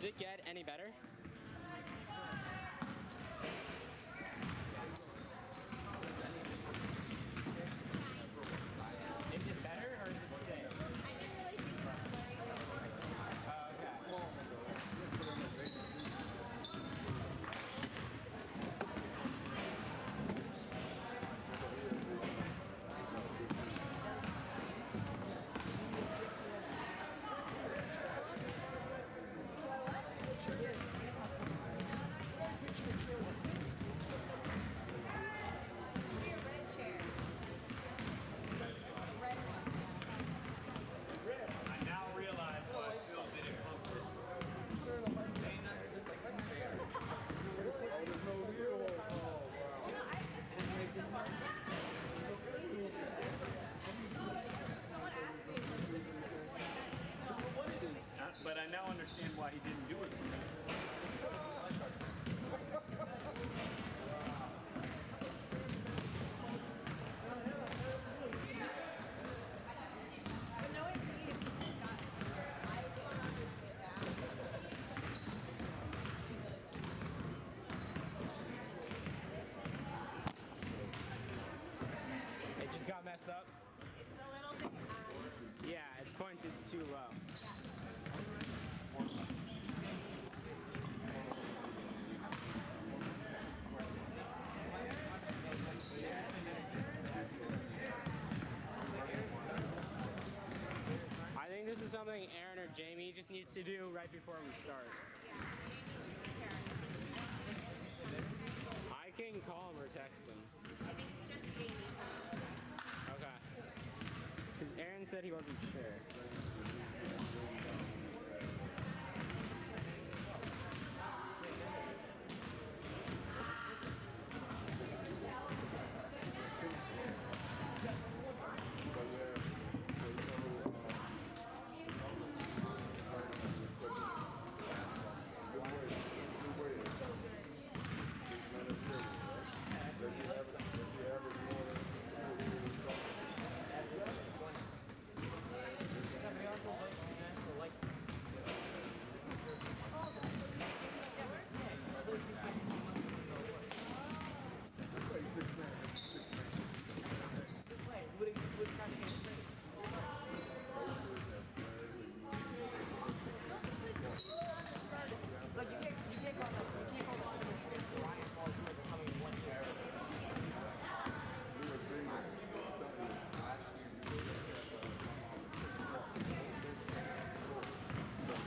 Does it get any better? Is it better or is it the same? I didn't really think so. I now realize why Phil didn't pump this. But I now understand why he didn't do it for me. It just got messed up? It's a little bit. Yeah, it's pointed too low. I think this is something Aaron or Jamie just needs to do right before we start. I can call him or text him. I think it's just Jamie. Okay. Because Aaron said he wasn't sure.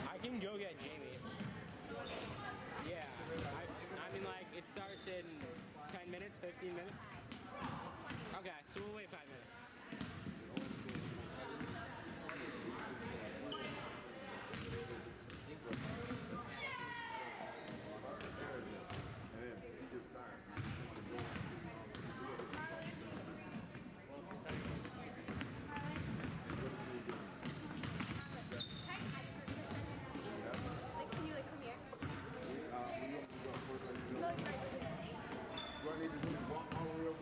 I can go get Jamie. Yeah. I mean, like, it starts in 10 minutes, 15 minutes. Okay, so we'll wait 5 minutes. Can you like come here? Do I need to walk all the way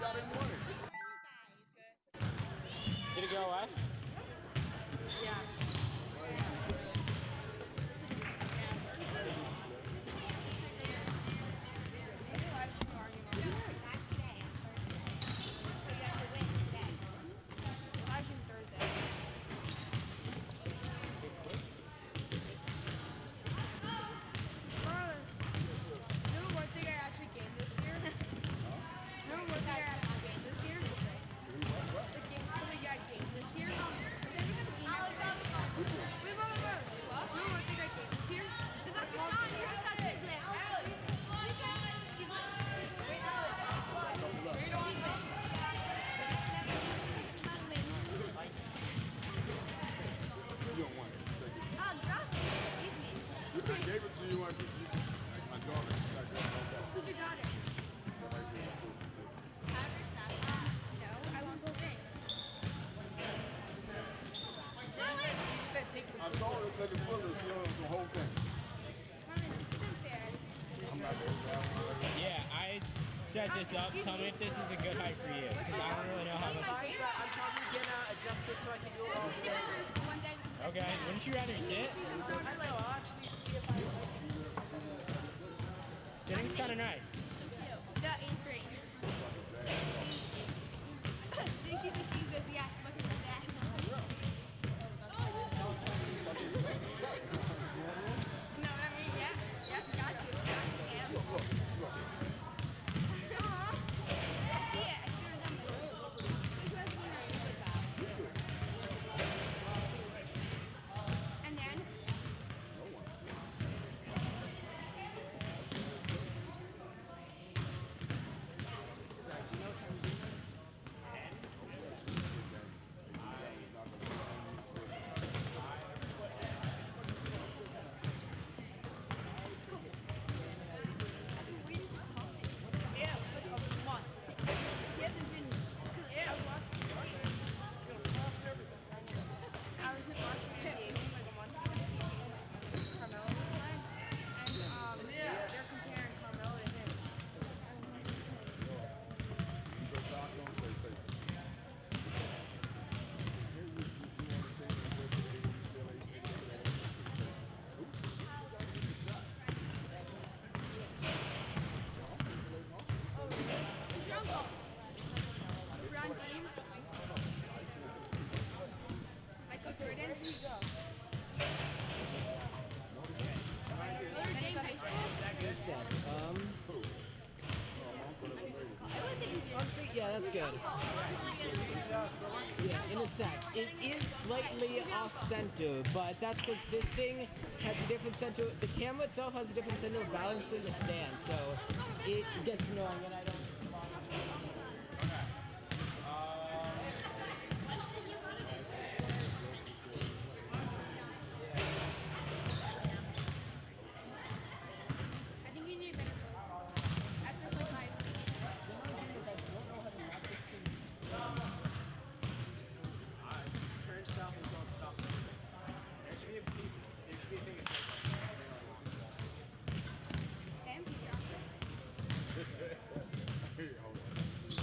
y'all didn't want it. Did it go away? Yeah. You don't want it. Take it. I gave it to you. Like my daughter. Who's your daughter? I told her to take a twirler. She owns the whole thing. I'm not going to Yeah, I set this up. Tell me if this is a good height for you, because I don't really know how to. I'm probably gonna adjust it so I can do it all standard. Okay, wouldn't you rather sit? I don't know, I'll actually see if I Sitting's kind of nice. The 8th grade. Think she's a Jesus, yes, but she's like that. No, I mean, yeah, got you, yeah. Aw, I see it, the resemblance. And then, yeah, look, come on. He hasn't been, yeah, I was watching. I was just watching NBA game like a month ago. Carmelo was playing, and they're comparing Carmelo to him. Who's your uncle? LeBron James? Michael Jordan? Notre Dame High School? It wasn't even. yeah, that's good. Yeah, in a sec. It is slightly off center, but that's because this thing has a different center. The camera itself has a different center of balance than the stand, so it gets annoying, and I don't. I think you need a better phone. That's just like my. Turn stuff and don't stop. There should be a piece. There should be a thing. Damn, Hey, hold on.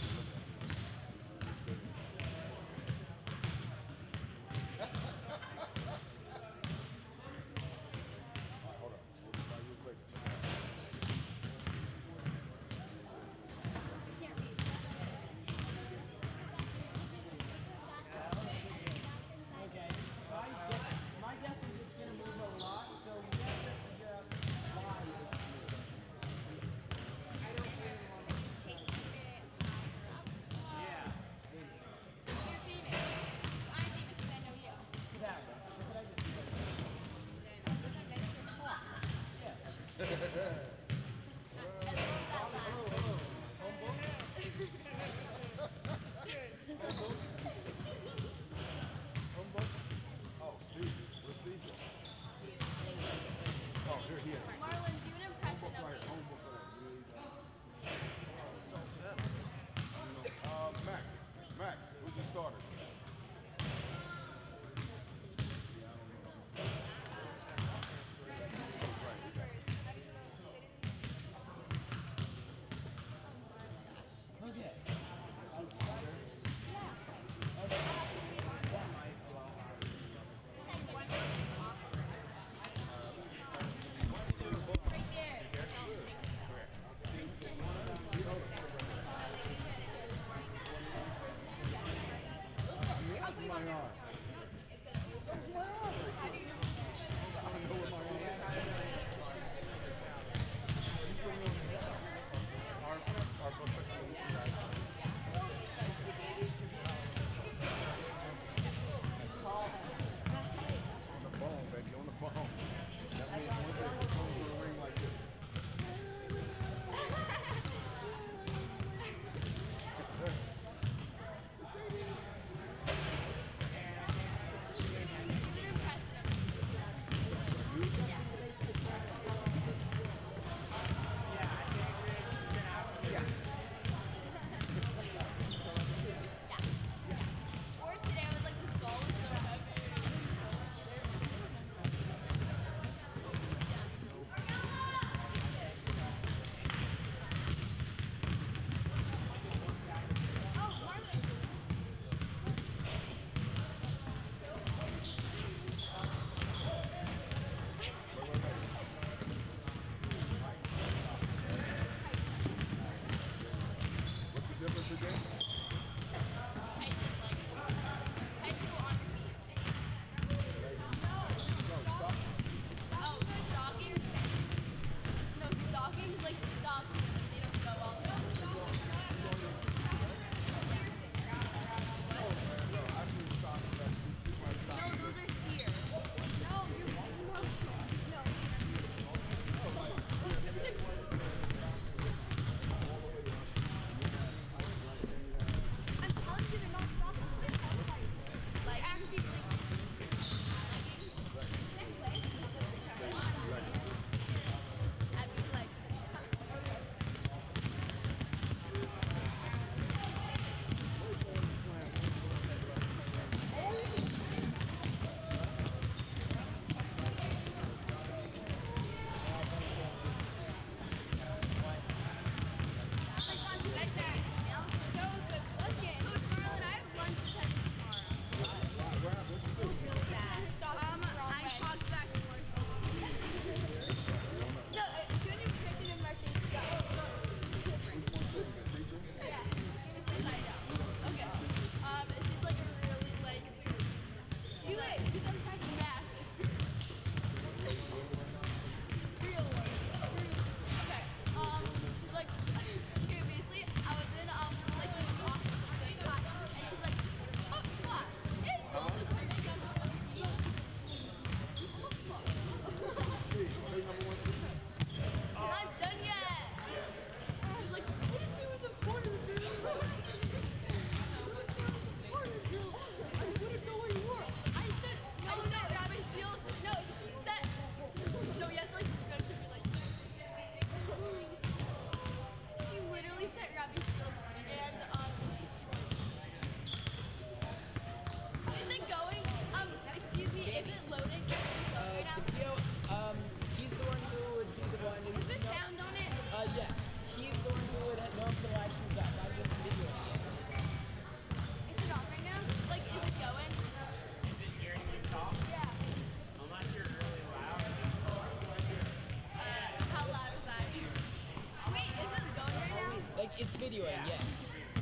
Like, it's videoing, yes.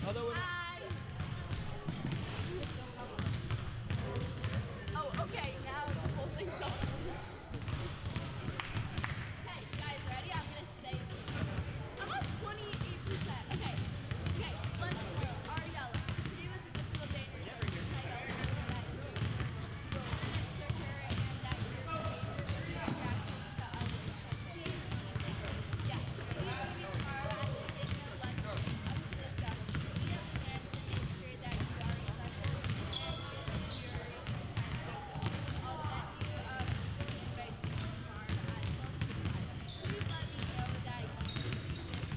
Although we're not... Oh, okay, now the whole thing's on. Okay, guys, ready? I'm gonna say I'm on 28%. Okay. Okay, let's Ariella. Today was a difficult day for your recital that you answer her and that your behavior was reactions to others. Yeah. Please meet me tomorrow at the beginning of lunch to discuss. We have plans to make sure that you are respectful and give your I'll send you a Google Invite to you tomorrow at 12:45. Please let me know that you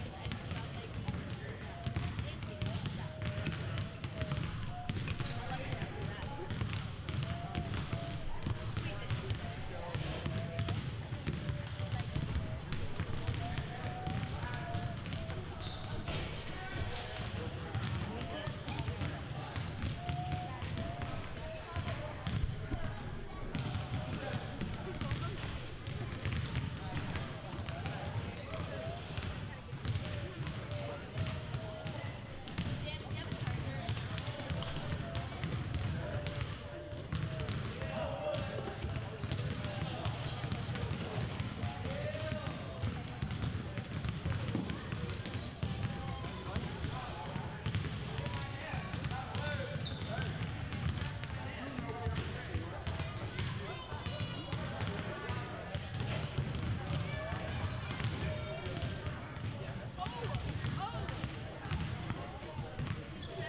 receive this message and if there is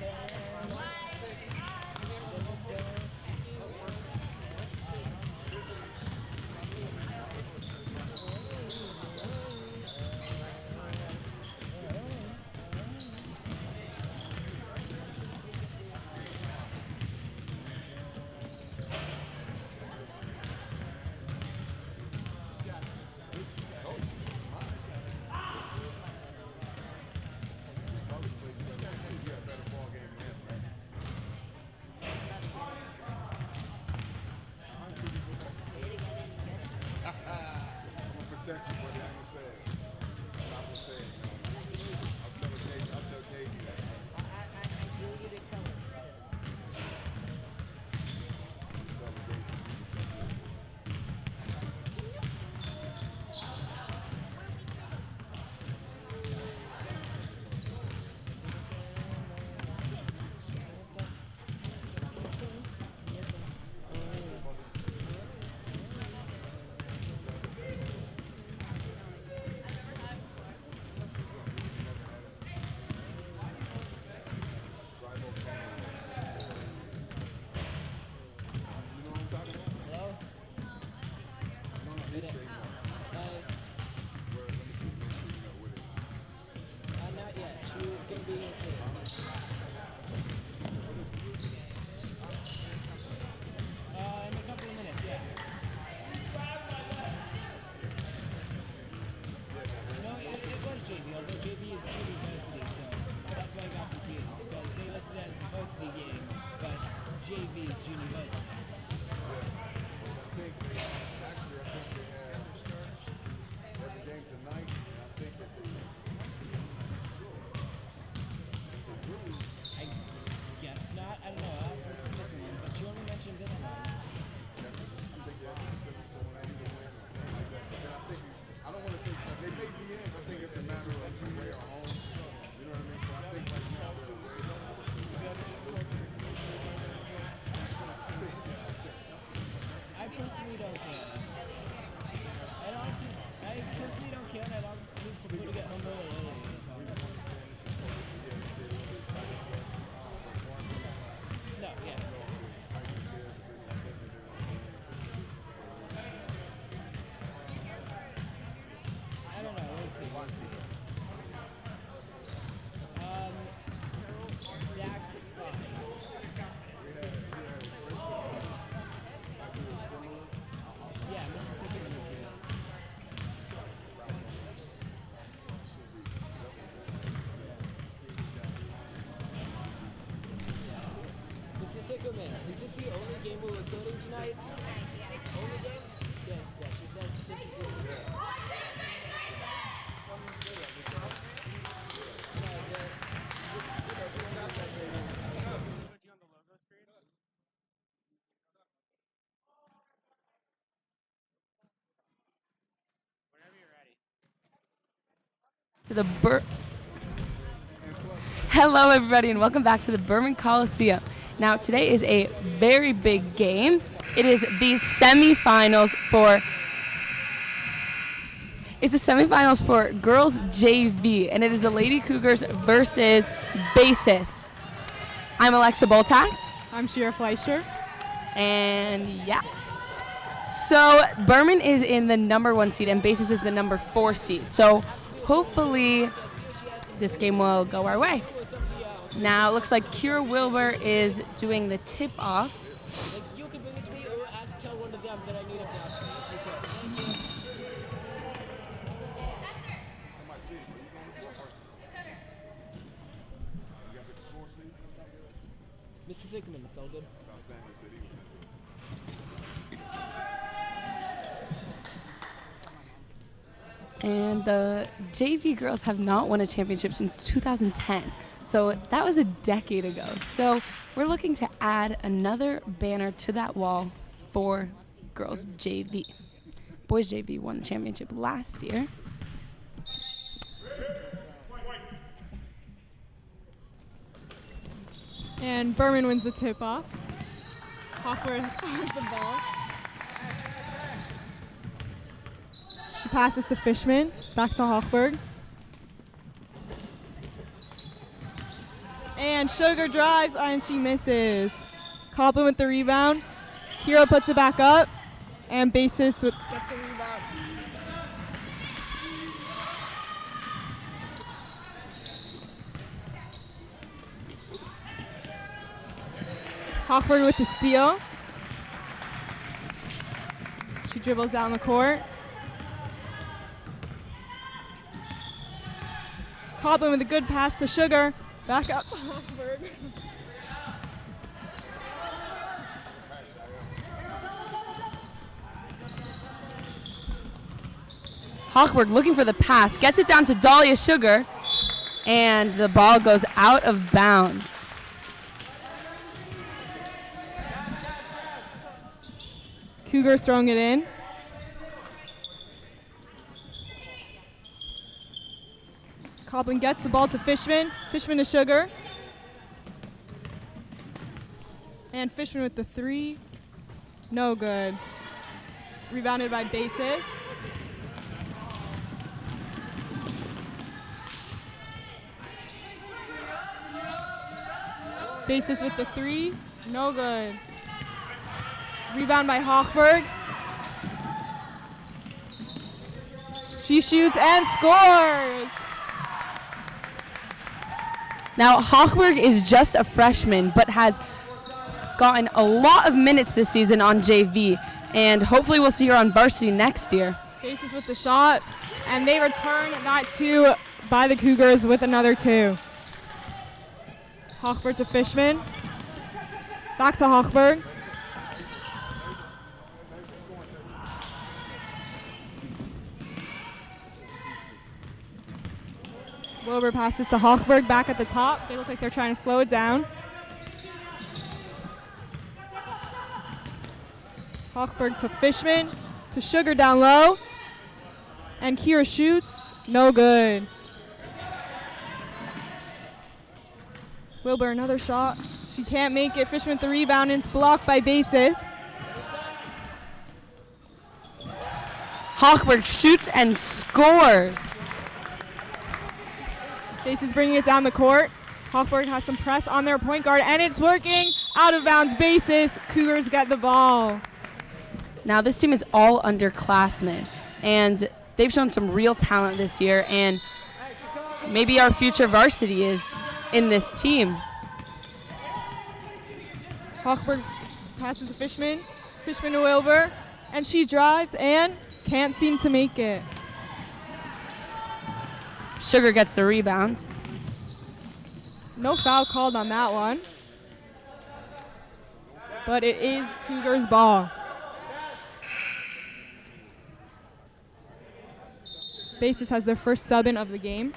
anything else I can do. Thank you. I'll let you know that. Tweet it. Sam, do you have a charger? Oh yeah. Protect you, buddy. I'm gonna say it. I'm gonna say it. I'll tell Davey that. I feel you to tell it. Tell Davey. They may be in. I think it's a matter of away or home. Mrs. Sickerman, is this the only game we're recording tonight? Only game? Yeah, she says this is the only game. To the Hello everybody and welcome back to the Berman Coliseum. Now today is a very big game. It is the semifinals for girls JV, and it is the Lady Cougars versus Basis. I'm Alexa Boltax. I'm Shira Fleischer. And yeah. So Berman is in the number 1 seed and Basis is the number 4 seed. So hopefully this game will go our way. Now it looks like Kira Wilbur is doing the tip off. Like, you can bring it to me or tell one of them that I need it now. Mr. Sickerman, it's all good. And the JV girls have not won a championship since 2010. So that was a decade ago. So we're looking to add another banner to that wall for girls JV. Boys JV won the championship last year. And Berman wins the tip-off. Hawkworth has the ball. She passes to Fishman. Back to Hochberg. And Sugar drives, and she misses. Coplin with the rebound. Kira puts it back up. And Basis gets the rebound. Hochberg with the steal. She dribbles down the court. Coplin with a good pass to Sugar. Back up to Hochberg. Hochberg looking for the pass, gets it down to Dahlia Sugar, and the ball goes out of bounds. Cougars throwing it in. Coplin gets the ball to Fishman. Fishman to Sugar. And Fishman with the three. No good. Rebounded by Basis. Basis with the three. No good. Rebound by Hochberg. She shoots and scores. Now, Hochberg is just a freshman, but has gotten a lot of minutes this season on JV, and hopefully we'll see her on varsity next year. Basis with the shot, and they return that two by the Cougars with another two. Hochberg to Fishman. Back to Hochberg. Wilbur passes to Hochberg back at the top. They look like they're trying to slow it down. Hochberg to Fishman, to Sugar down low. And Kira shoots, no good. Wilbur another shot. She can't make it. Fishman with the rebound, and it's blocked by Basis. Hochberg shoots and scores. Basis bringing it down the court. Hochberg has some press on their point guard, and it's working. Out of bounds, Basis. Cougars get the ball. Now, this team is all underclassmen, and they've shown some real talent this year, and maybe our future varsity is in this team. Hochberg passes to Fishman. Fishman to Wilbur, and she drives and can't seem to make it. Sugar gets the rebound. No foul called on that one. but it is Cougars ball. Basis has their first sub in of the game.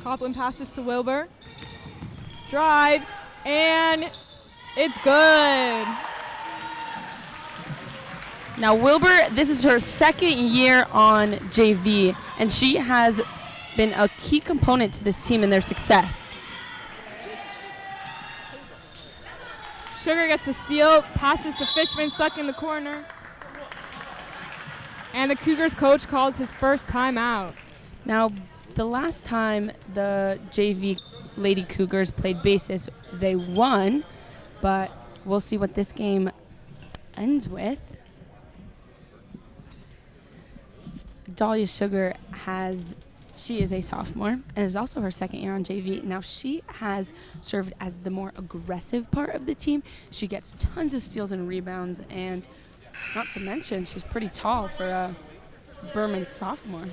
Copland passes to Wilbur. Drives, and it's good. Now Wilbur, this is her second year on JV, and she has been a key component to this team and their success. Sugar gets a steal, passes to Fishman, stuck in the corner. And the Cougars coach calls his first timeout. Now, the last time the JV Lady Cougars played Basis, they won, but we'll see what this game ends with. Dahlia Sugar she is a sophomore and is also her second year on JV. Now she has served as the more aggressive part of the team. She gets tons of steals and rebounds, and not to mention she's pretty tall for a Berman sophomore.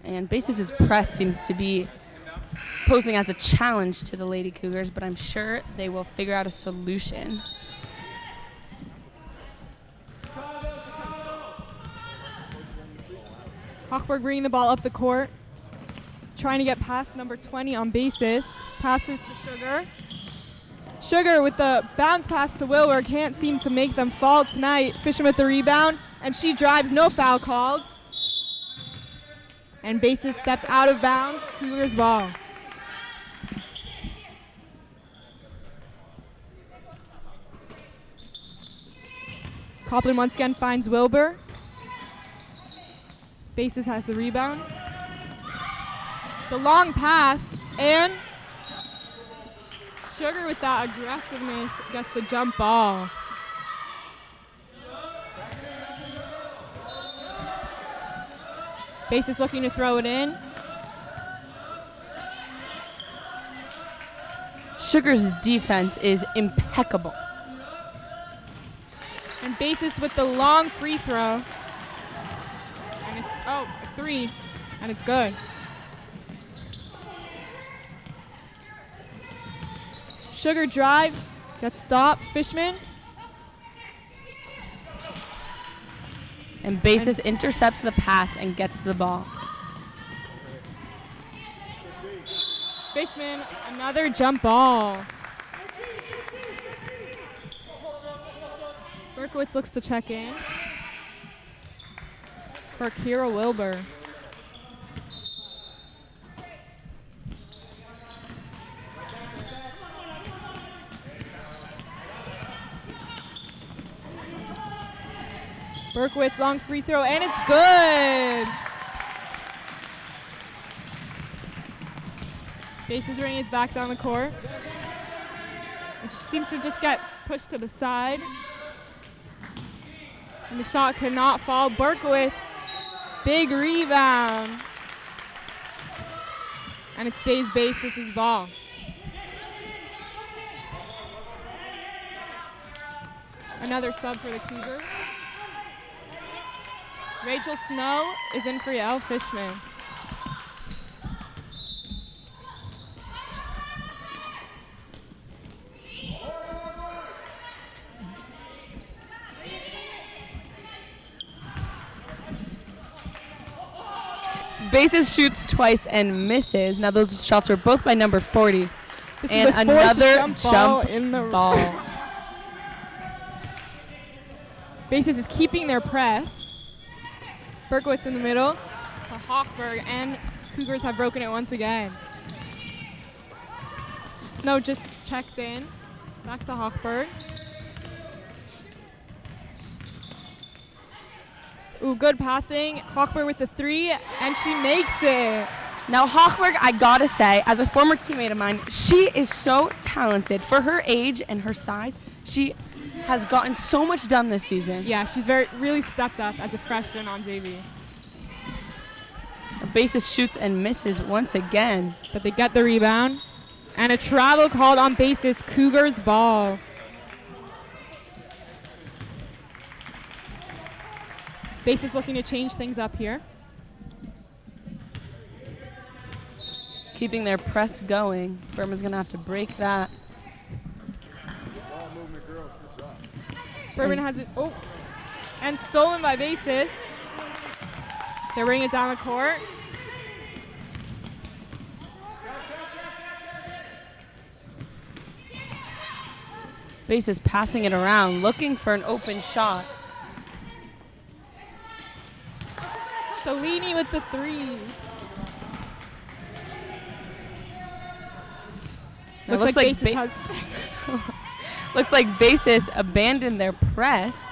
And Basis's press seems to be posing as a challenge to the Lady Cougars, but I'm sure they will figure out a solution. Hochberg bringing the ball up the court, trying to get past number 20 on Basis. Passes to Sugar. Sugar with the bounce pass to Wilbur, can't seem to make them fall tonight. Fishman with the rebound, and she drives, no foul called. And Basis steps out of bounds, Cougars ball. Copland once again finds Wilbur. Basis has the rebound. The long pass, and Sugar with that aggressiveness gets the jump ball. Basis looking to throw it in. Sugar's defense is impeccable. And Basis with the long free throw. And a three, and it's good. Sugar drives, gets stopped. Fishman. And Basis intercepts the pass and gets the ball. Fishman, another jump ball. Berkowitz looks to check in for Kira Wilbur. Berkowitz, long free throw, and it's good. Basis ring, it's back down the court. And she seems to just get pushed to the side. And the shot could not fall. Berkowitz, big rebound. And it stays Basis's ball. Another sub for the Cougars. Rachel Snow is in for Yael Fishman. Basis shoots twice and misses. Now those shots were both by number 40. This and is the another jump ball in the ball. Basis is keeping their press. Berkowitz in the middle to Hochberg, and Cougars have broken it once again. Snow just checked in. Back to Hochberg. Ooh, good passing. Hochberg with the three, and she makes it. Now, Hochberg, I gotta say, as a former teammate of mine, she is so talented. For her age and her size, she has gotten so much done this season. Yeah, she's really stepped up as a freshman on JV. The basis shoots and misses once again. But they get the rebound. And a travel called on basis, Cougars ball. Basis looking to change things up here. Keeping their press going. Burma's gonna have to break that. Ball movement, girls. Good job. Bourbon has it. Oh, and stolen by basis. They're bringing it down the court. Basis passing it around, looking for an open shot. Shalini with the three. Looks like basis has. Looks like basis abandoned their press.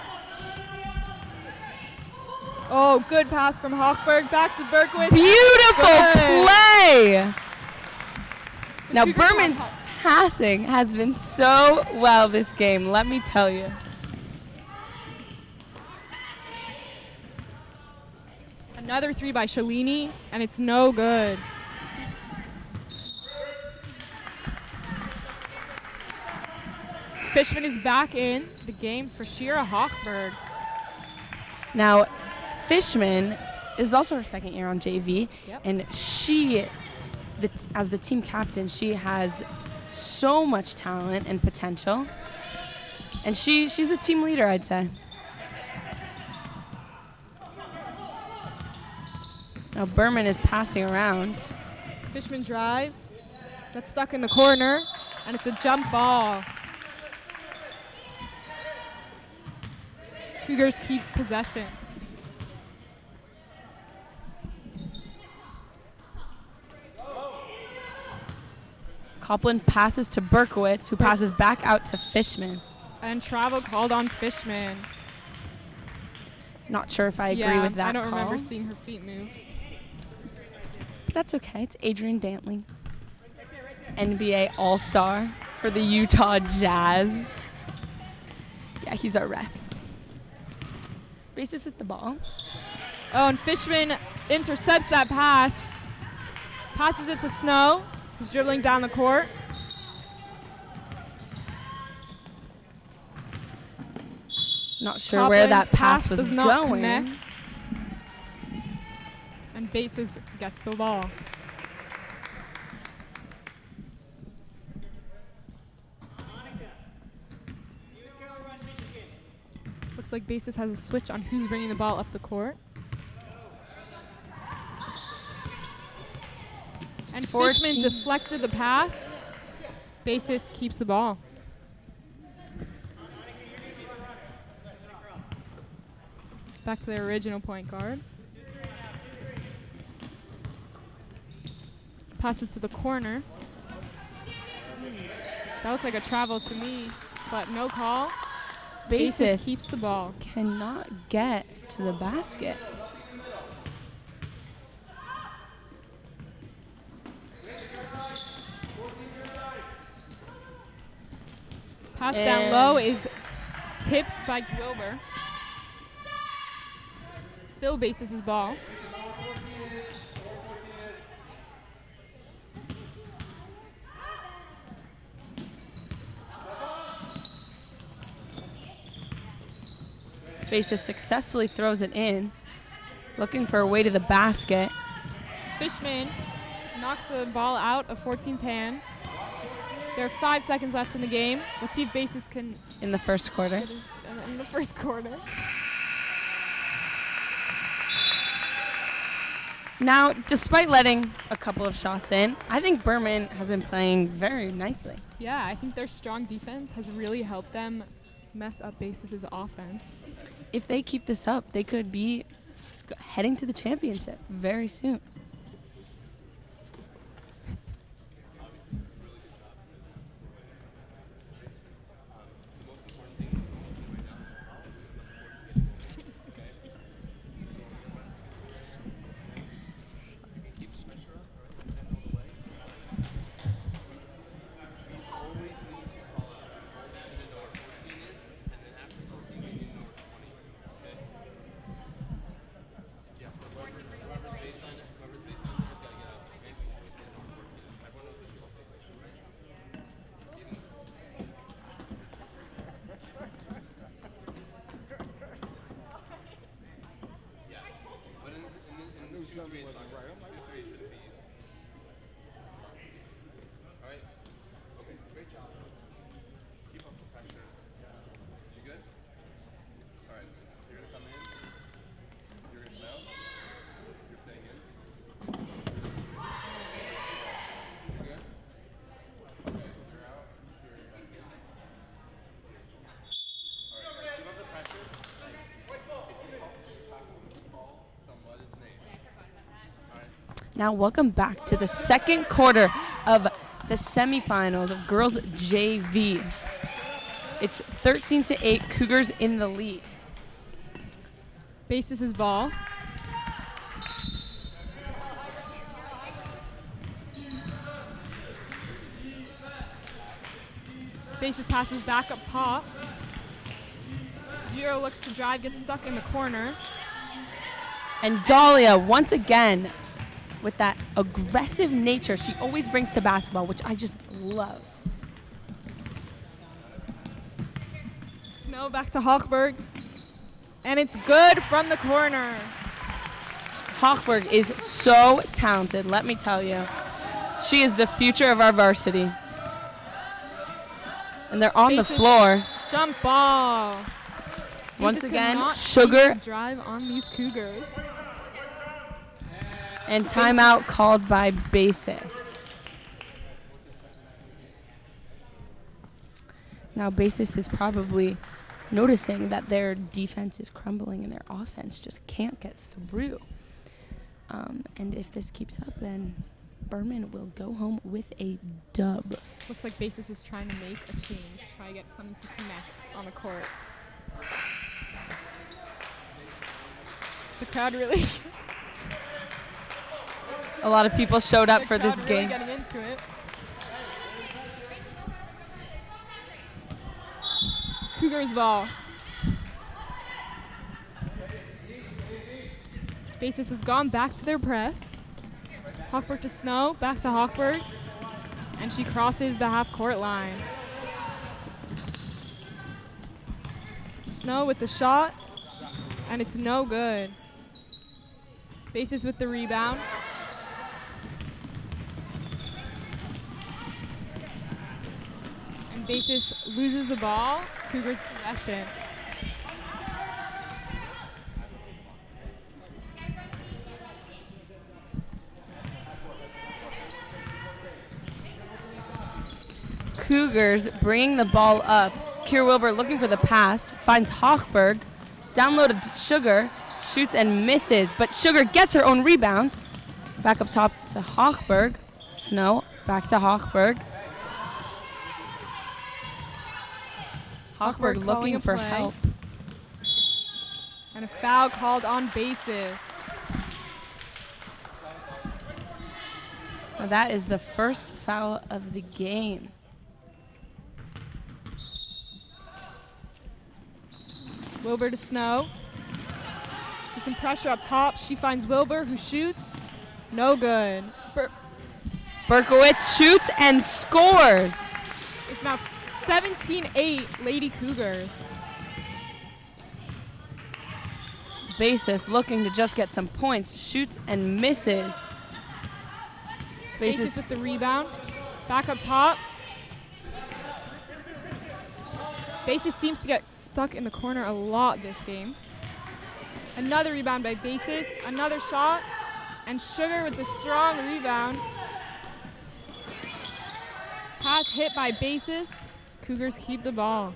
Oh, good pass from Hochberg back to Berkowitz. Beautiful play. Now Cougars Berman's passing has been so well this game, let me tell you. Another three by Shalini, and it's no good. Fishman is back in the game for Shira Hochberg. Now, Fishman is also her second year on JV, Yep. and she, as the team captain, she has so much talent and potential, and she's the team leader, I'd say. Now Berman is passing around. Fishman drives, gets stuck in the corner, and it's a jump ball. Cougars keep possession. Copland passes to Berkowitz, who passes back out to Fishman. And travel called on Fishman. Not sure if I agree with that I don't call. remember seeing her feet move. But that's okay. It's Adrian Dantley, NBA All-Star for the Utah Jazz. Yeah, he's our ref. Basis with the ball. Oh, and Fishman intercepts that pass. Passes it to Snow, who's dribbling down the court. Not sure where that pass was does not going. connect. And Basis gets the ball. Looks like Basis has a switch on who's bringing the ball up the court. And 14. Fishman deflected the pass. Basis keeps the ball. Back to their original point guard. Passes to the corner. That looked like a travel to me, but no call. Basis keeps the ball. cannot get to the basket. Pass down low is tipped by Wilbur. Still Basis' ball. Basis successfully throws it in, looking for a way to the basket. Fishman knocks the ball out of 14's hand. There are 5 seconds left in the game. Let's see if Basis can In the first quarter. get it in the first quarter. Now, despite letting a couple of shots in, I think Berman has been playing very nicely. Yeah, I think their strong defense has really helped them mess up Basis' offense. If they keep this up, they could be heading to the championship very soon. something wasn't right. I'm like, Three should be. All right. Okay, great job. Keep up the pressure. You good? All right. You're gonna come in. You're gonna smell. You're staying in. You good? Okay. You're out. You're back in. All right. Keep up the pressure. If you call somebody's name. All right. Now, welcome back to the second quarter of the semifinals of girls JV. It's 13-8, Cougars in the lead. Basis' ball. Basis passes back up top. Giro looks to drive, gets stuck in the corner. And Dahlia, once again, with that aggressive nature she always brings to basketball, which I just love. Snow back to Hochberg. And it's good from the corner. Hochberg is so talented, let me tell you. She is the future of our varsity. And they're on the Basis floor. Jump ball. Once Basis again, cannot Sugar keep the drive on these Cougars. and timeout called by Basis. Now Basis is probably noticing that their defense is crumbling and their offense just can't get through. And if this keeps up, then Berman will go home with a dub. Looks like Basis is trying to make a change, try to get something to connect on the court. The crowd really A lot of people showed up for this really game. getting into it. Cougars ball. Basis has gone back to their press. Hochberg to Snow, back to Hochberg. And she crosses the half-court line. Snow with the shot, and it's no good. Basis with the rebound. And Basis loses the ball. Cougars possession. Cougars bringing the ball up. Kier Wilbur looking for the pass, finds Hochberg, downloaded Sugar, shoots and misses, but Sugar gets her own rebound. Back up top to Hochberg. Snow, back to Hochberg. Hochberg calling looking a for play. help. And a foul called on Basis. Now that is the first foul of the game. Wilbur to Snow. There's some pressure up top. She finds Wilbur, who shoots. No good. Berkowitz shoots and scores. It's now 17-8 Lady Cougars. Basis looking to just get some points, shoots and misses. Basis with the rebound. Back up top. Basis seems to get stuck in the corner a lot this game. Another rebound by Basis. Another shot. And Sugar with the strong rebound. Pass hit by Basis. Cougars keep the ball.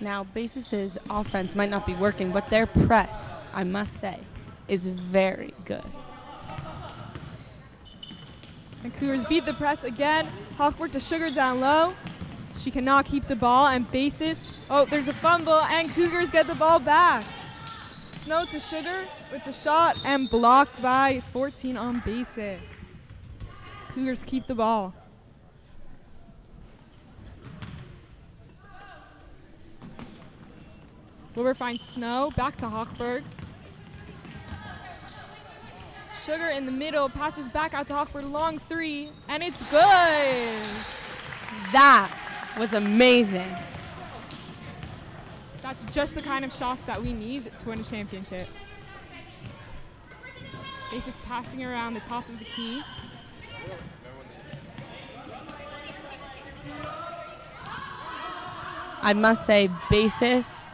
Now, Basis's offense might not be working, but their press, I must say, is very good. And Cougars beat the press again. Hochberg to Sugar down low. She cannot keep the ball, and Basis. Oh, there's a fumble, and Cougars get the ball back. Snow to Sugar with the shot, and blocked by 14 on Basis. Cougars keep the ball. Wilbur finds Snow, back to Hochberg. Sugar in the middle, passes back out to Hochberg, long three, and it's good. That was amazing. That's just the kind of shots that we need to win a championship. Basis passing around the top of the key. I must say, Basis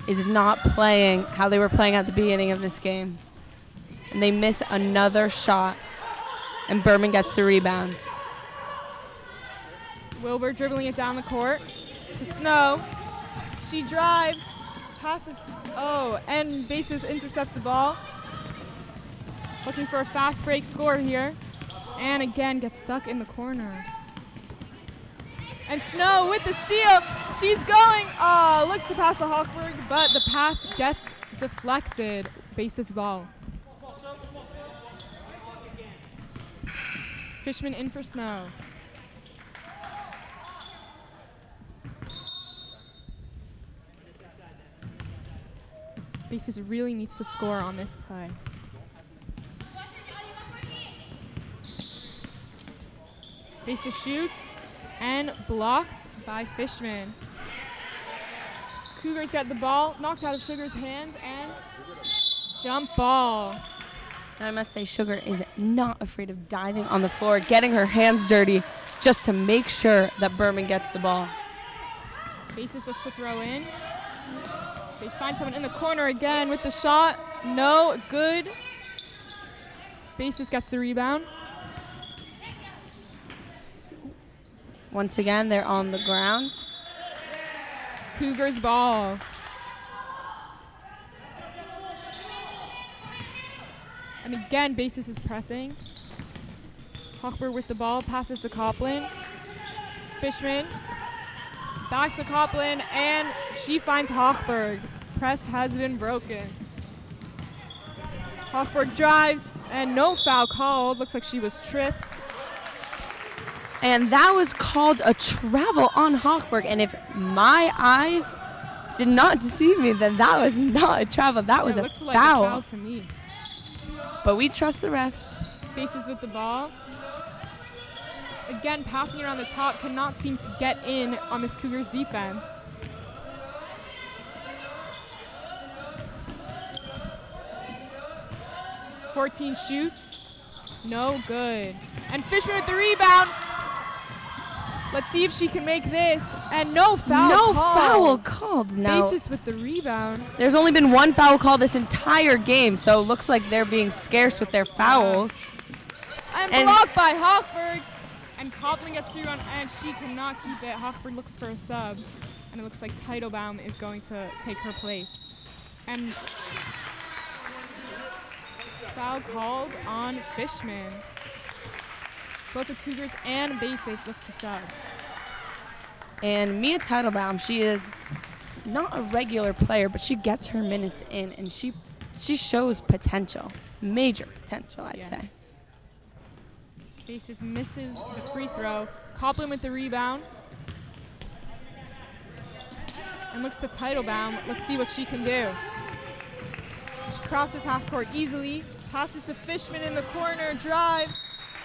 is not playing how they were playing at the beginning of this game. And they miss another shot, and Berman gets the rebounds. Wilbur dribbling it down the court to Snow. She drives, passes, and Basis intercepts the ball. Looking for a fast break score here. And again, gets stuck in the corner. And Snow with the steal. She's going. Looks to pass to Hochberg, but the pass gets deflected. Basis ball. Fishman in for Snow. Basis really needs to score on this play. Basis shoots and blocked by Fishman. Cougars get the ball knocked out of Sugar's hands and jump ball. And I must say, Sugar is not afraid of diving on the floor, getting her hands dirty just to make sure that Berman gets the ball. Basis looks to throw in. They find someone in the corner again with the shot. No good. Basis gets the rebound. Once again, they're on the ground. Cougars ball. And again, Basis is pressing. Hochberg with the ball, passes to Copeland. Fishman, back to Copeland, and she finds Hochberg. Press has been broken. Hochberg drives, and no foul called. Looks like she was tripped. And that was called a travel on Hochberg. And if my eyes did not deceive me, then that was not a travel. That was a looked foul. like a foul to me. But we trust the refs. Basis with the ball. Again, passing around the top, cannot seem to get in on this Cougars defense. .14 shoots, no good. And Fishman with the rebound. Let's see if she can make this. And no foul No called. foul called. Now, Basis with the rebound. there's only been one foul call this entire game, so it looks like they're being scarce with their fouls. And And- blocked by Hochberg. And Copeland gets through, and she cannot keep it. Hochberg looks for a sub. And it looks like Teitelbaum is going to take her place. And foul called on Fishman. Both the Cougars and Basis look to sub. And Mia Teitelbaum, she is not a regular player, but she gets her minutes in, and she shows potential, major potential, I'd say. Basis misses the free throw. Copeland with the rebound. And looks to Teitelbaum. Let's see what she can do. She crosses half court easily. Passes to Fishman in the corner. Drives.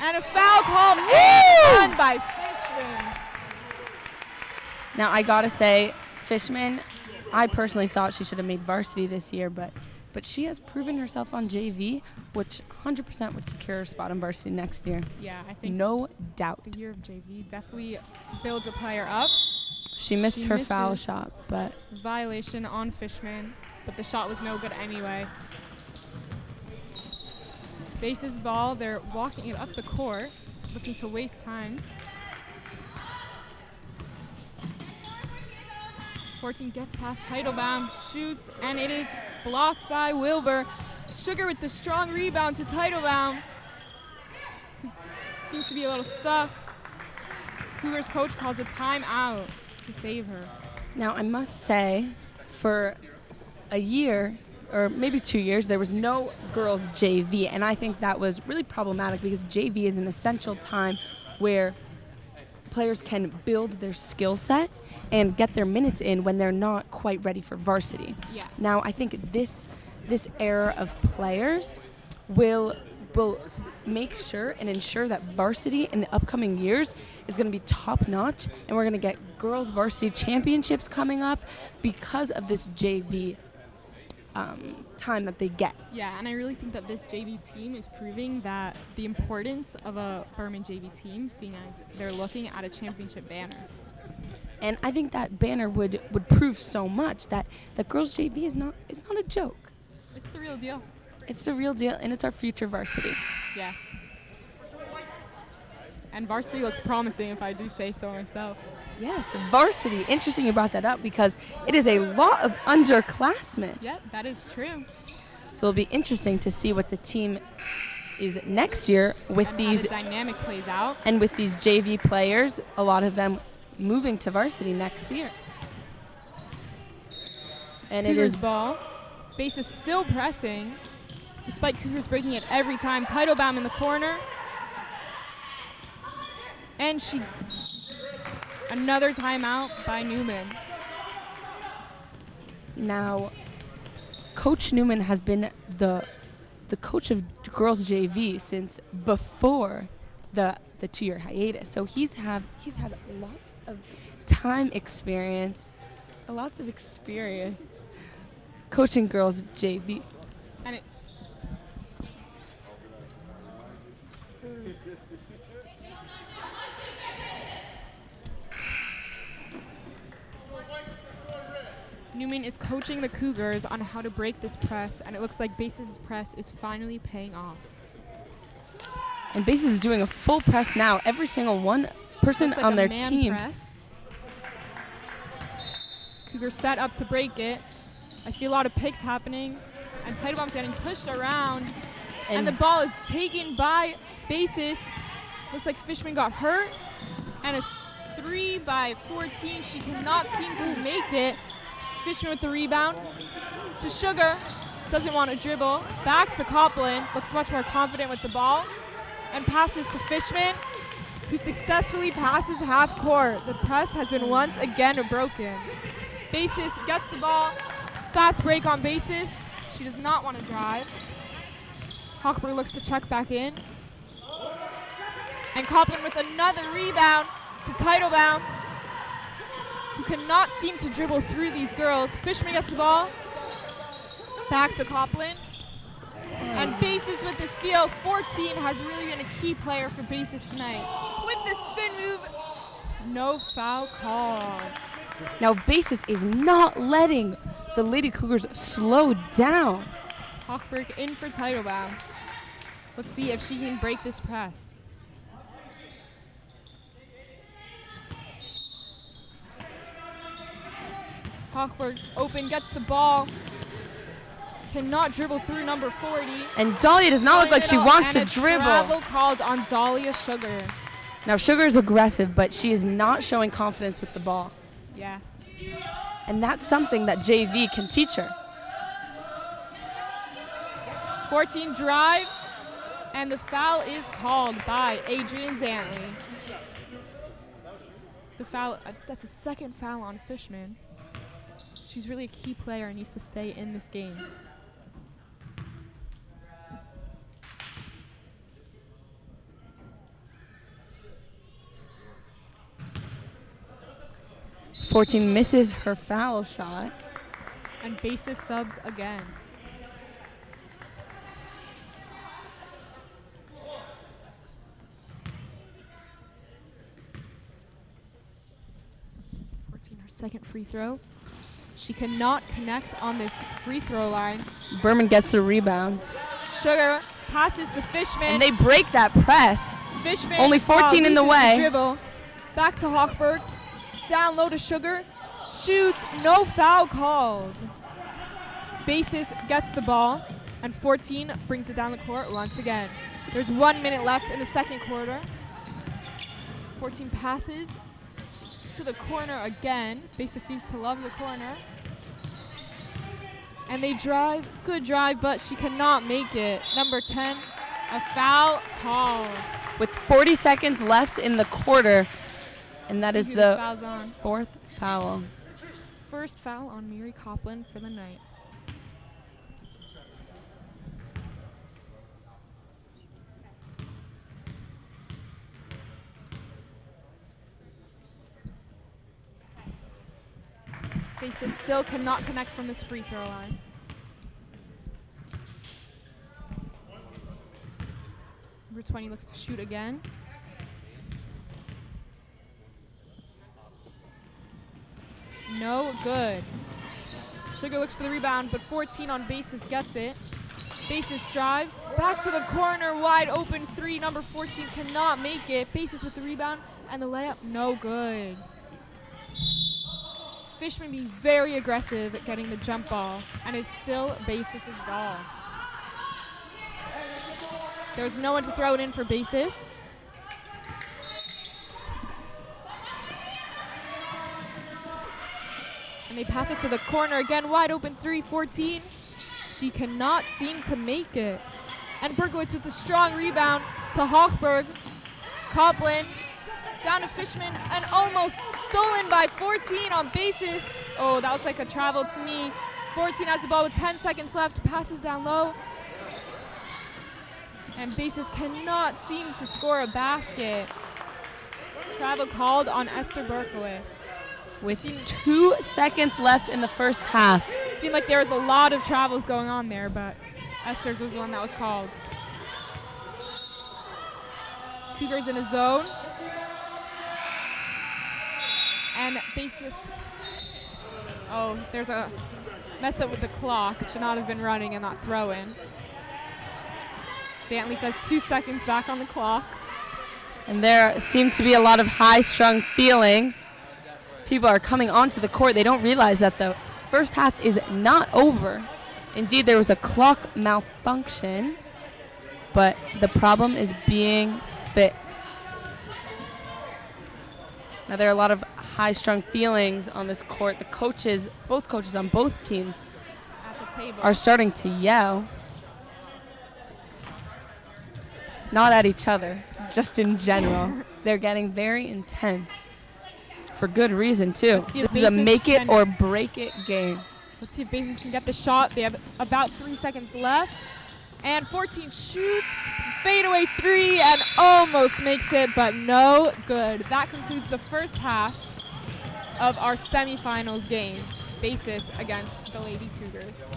And a foul called done by Fishman. Now, I gotta say, Fishman, I personally thought she should have made varsity this year, but she has proven herself on JV, which 100% would secure her spot on varsity next year. Yeah, I think No doubt. the year of JV definitely builds a player up. She missed her foul misses. shot, but Violation on Fishman, but the shot was no good anyway. Basis ball, they're walking it up the court, looking to waste time. 14 gets past Teitelbaum, shoots, and it is blocked by Wilbur. Sugar with the strong rebound to Teitelbaum. Seems to be a little stuck. Cougars coach calls a timeout to save her. now I must say, for a year, or maybe 2 years, there was no girls JV, and I think that was really problematic because JV is an essential time where players can build their skill set and get their minutes in when they're not quite ready for varsity. Yes. Now, I think this era of players will make sure and ensure that varsity in the upcoming years is going to be top notch, and we're going to get girls varsity championships coming up because of this JV time that they get. Yeah, and I really think that this JV team is proving that the importance of a Berman JV team, seeing as they're looking at a championship banner. And I think that banner would prove so much that girls JV is not a joke. It's the real deal. It's the real deal, and it's our future varsity. Yes. And varsity looks promising, if I do say so myself. Yes, varsity. Interesting you brought that up because it is a lot of underclassmen. Yep, that is true. So it'll be interesting to see what the team is next year with And these how the dynamic plays out. and with these JV players, a lot of them moving to varsity next year. And it Cougars is ball. Base is still pressing, despite Cougars breaking it every time. Teitelbaum in the corner. And another timeout by Newman. now Coach Newman has been the coach of girls JV since before the 2-year hiatus. So he's had lots of experience coaching girls JV. And it Newman is coaching the Cougars on how to break this press, and it looks like Base's press is finally paying off. And Bases is doing a full press now. Every single one person Looks like on a their man team. Press. Cougars set up to break it. I see a lot of picks happening, and Teitelbaum's getting pushed around, and the ball is taken by Bases. Looks like Fishman got hurt, and a 3 by 14. She cannot seem to make it. Fishman with the rebound to Sugar. Doesn't want to dribble. Back to Copland. Looks much more confident with the ball. And passes to Fishman, who successfully passes half court. The press has been once again broken. Basis gets the ball. Fast break on Basis. She does not want to drive. Hochberg looks to check back in. And Copland with another rebound to Teitelbaum, who cannot seem to dribble through these girls. Fishman gets the ball. Back to Copland. And Basis with the steal. 14 has really been a key player for Basis tonight. With the spin move, no foul called. Now Basis is not letting the Lady Cougars slow down. Hochberg in for Teitelbaum. Let's see if she can break this press. Hochberg open, gets the ball. Cannot dribble through number 40. And Dahlia does not look like she wants to dribble. Travel called on Dahlia Sugar. Now Sugar is aggressive, but she is not showing confidence with the ball. Yeah. And that's something that JV can teach her. 14 drives, and the foul is called by Adrian Dantley. The foul, that's the second foul on Fishman. She's really a key player and needs to stay in this game. Fourteen misses her foul shot. And Basis subs again. Her second free throw. She cannot connect on this free throw line. Berman gets the rebound. Sugar passes to Fishman. And they break that press. Fishman. Only 14 in the loses way. Dribble. Back to Hochberg. Down low to Sugar. Shoots. No foul called. Basis gets the ball. And 14 brings it down the court once again. There's 1 minute left in the second quarter. 14 passes to the corner again. Basis seems to love the corner. And they drive. Good drive, but she cannot make it. Number 10, a foul called. With 40 seconds left in the quarter. And that is the foul's on. fourth foul. First foul on Mary Copland for the night. Basis still cannot connect from this free throw line. Number 20 looks to shoot again. No good. Sugar looks for the rebound, but 14 on Basis gets it. Basis drives back to the corner, wide open three. Number 14 cannot make it. Basis with the rebound and the layup, no good. Fishman being very aggressive at getting the jump ball, and it's still Basis's ball. There's no one to throw it in for Basis. And they pass it to the corner again, wide open three, 14. She cannot seem to make it. And Berkowitz with a strong rebound to Hochberg. Coplin down to Fishman and almost stolen by 14 on Basis. Oh, that looked like a travel to me. 14 has the ball with 10 seconds left, passes down low. And Basis cannot seem to score a basket. Travel called on Esther Berkowitz. With 2 seconds left in the first half. It seemed like there was a lot of travels going on there, but Esther's was the one that was called. Cougars in a zone. And Basis. Oh, there's a mess up with the clock. It should not have been running and not throwing. Dantley says 2 seconds back on the clock. And there seem to be a lot of high-strung feelings. People are coming onto the court. They don't realize that the first half is not over. Indeed, there was a clock malfunction, but the problem is being fixed. Now, there are a lot of high-strung feelings on this court. The coaches, both coaches on both teams, At the table. are starting to yell. Not at each other, just in general. They're getting very intense. For good reason, too. This is a make it or break it game. Let's see if Basis can get the shot. They have about 3 seconds left. And 14 shoots, fadeaway three, and almost makes it, but no good. That concludes the first half of our semifinals game. Basis against the Lady Cougars.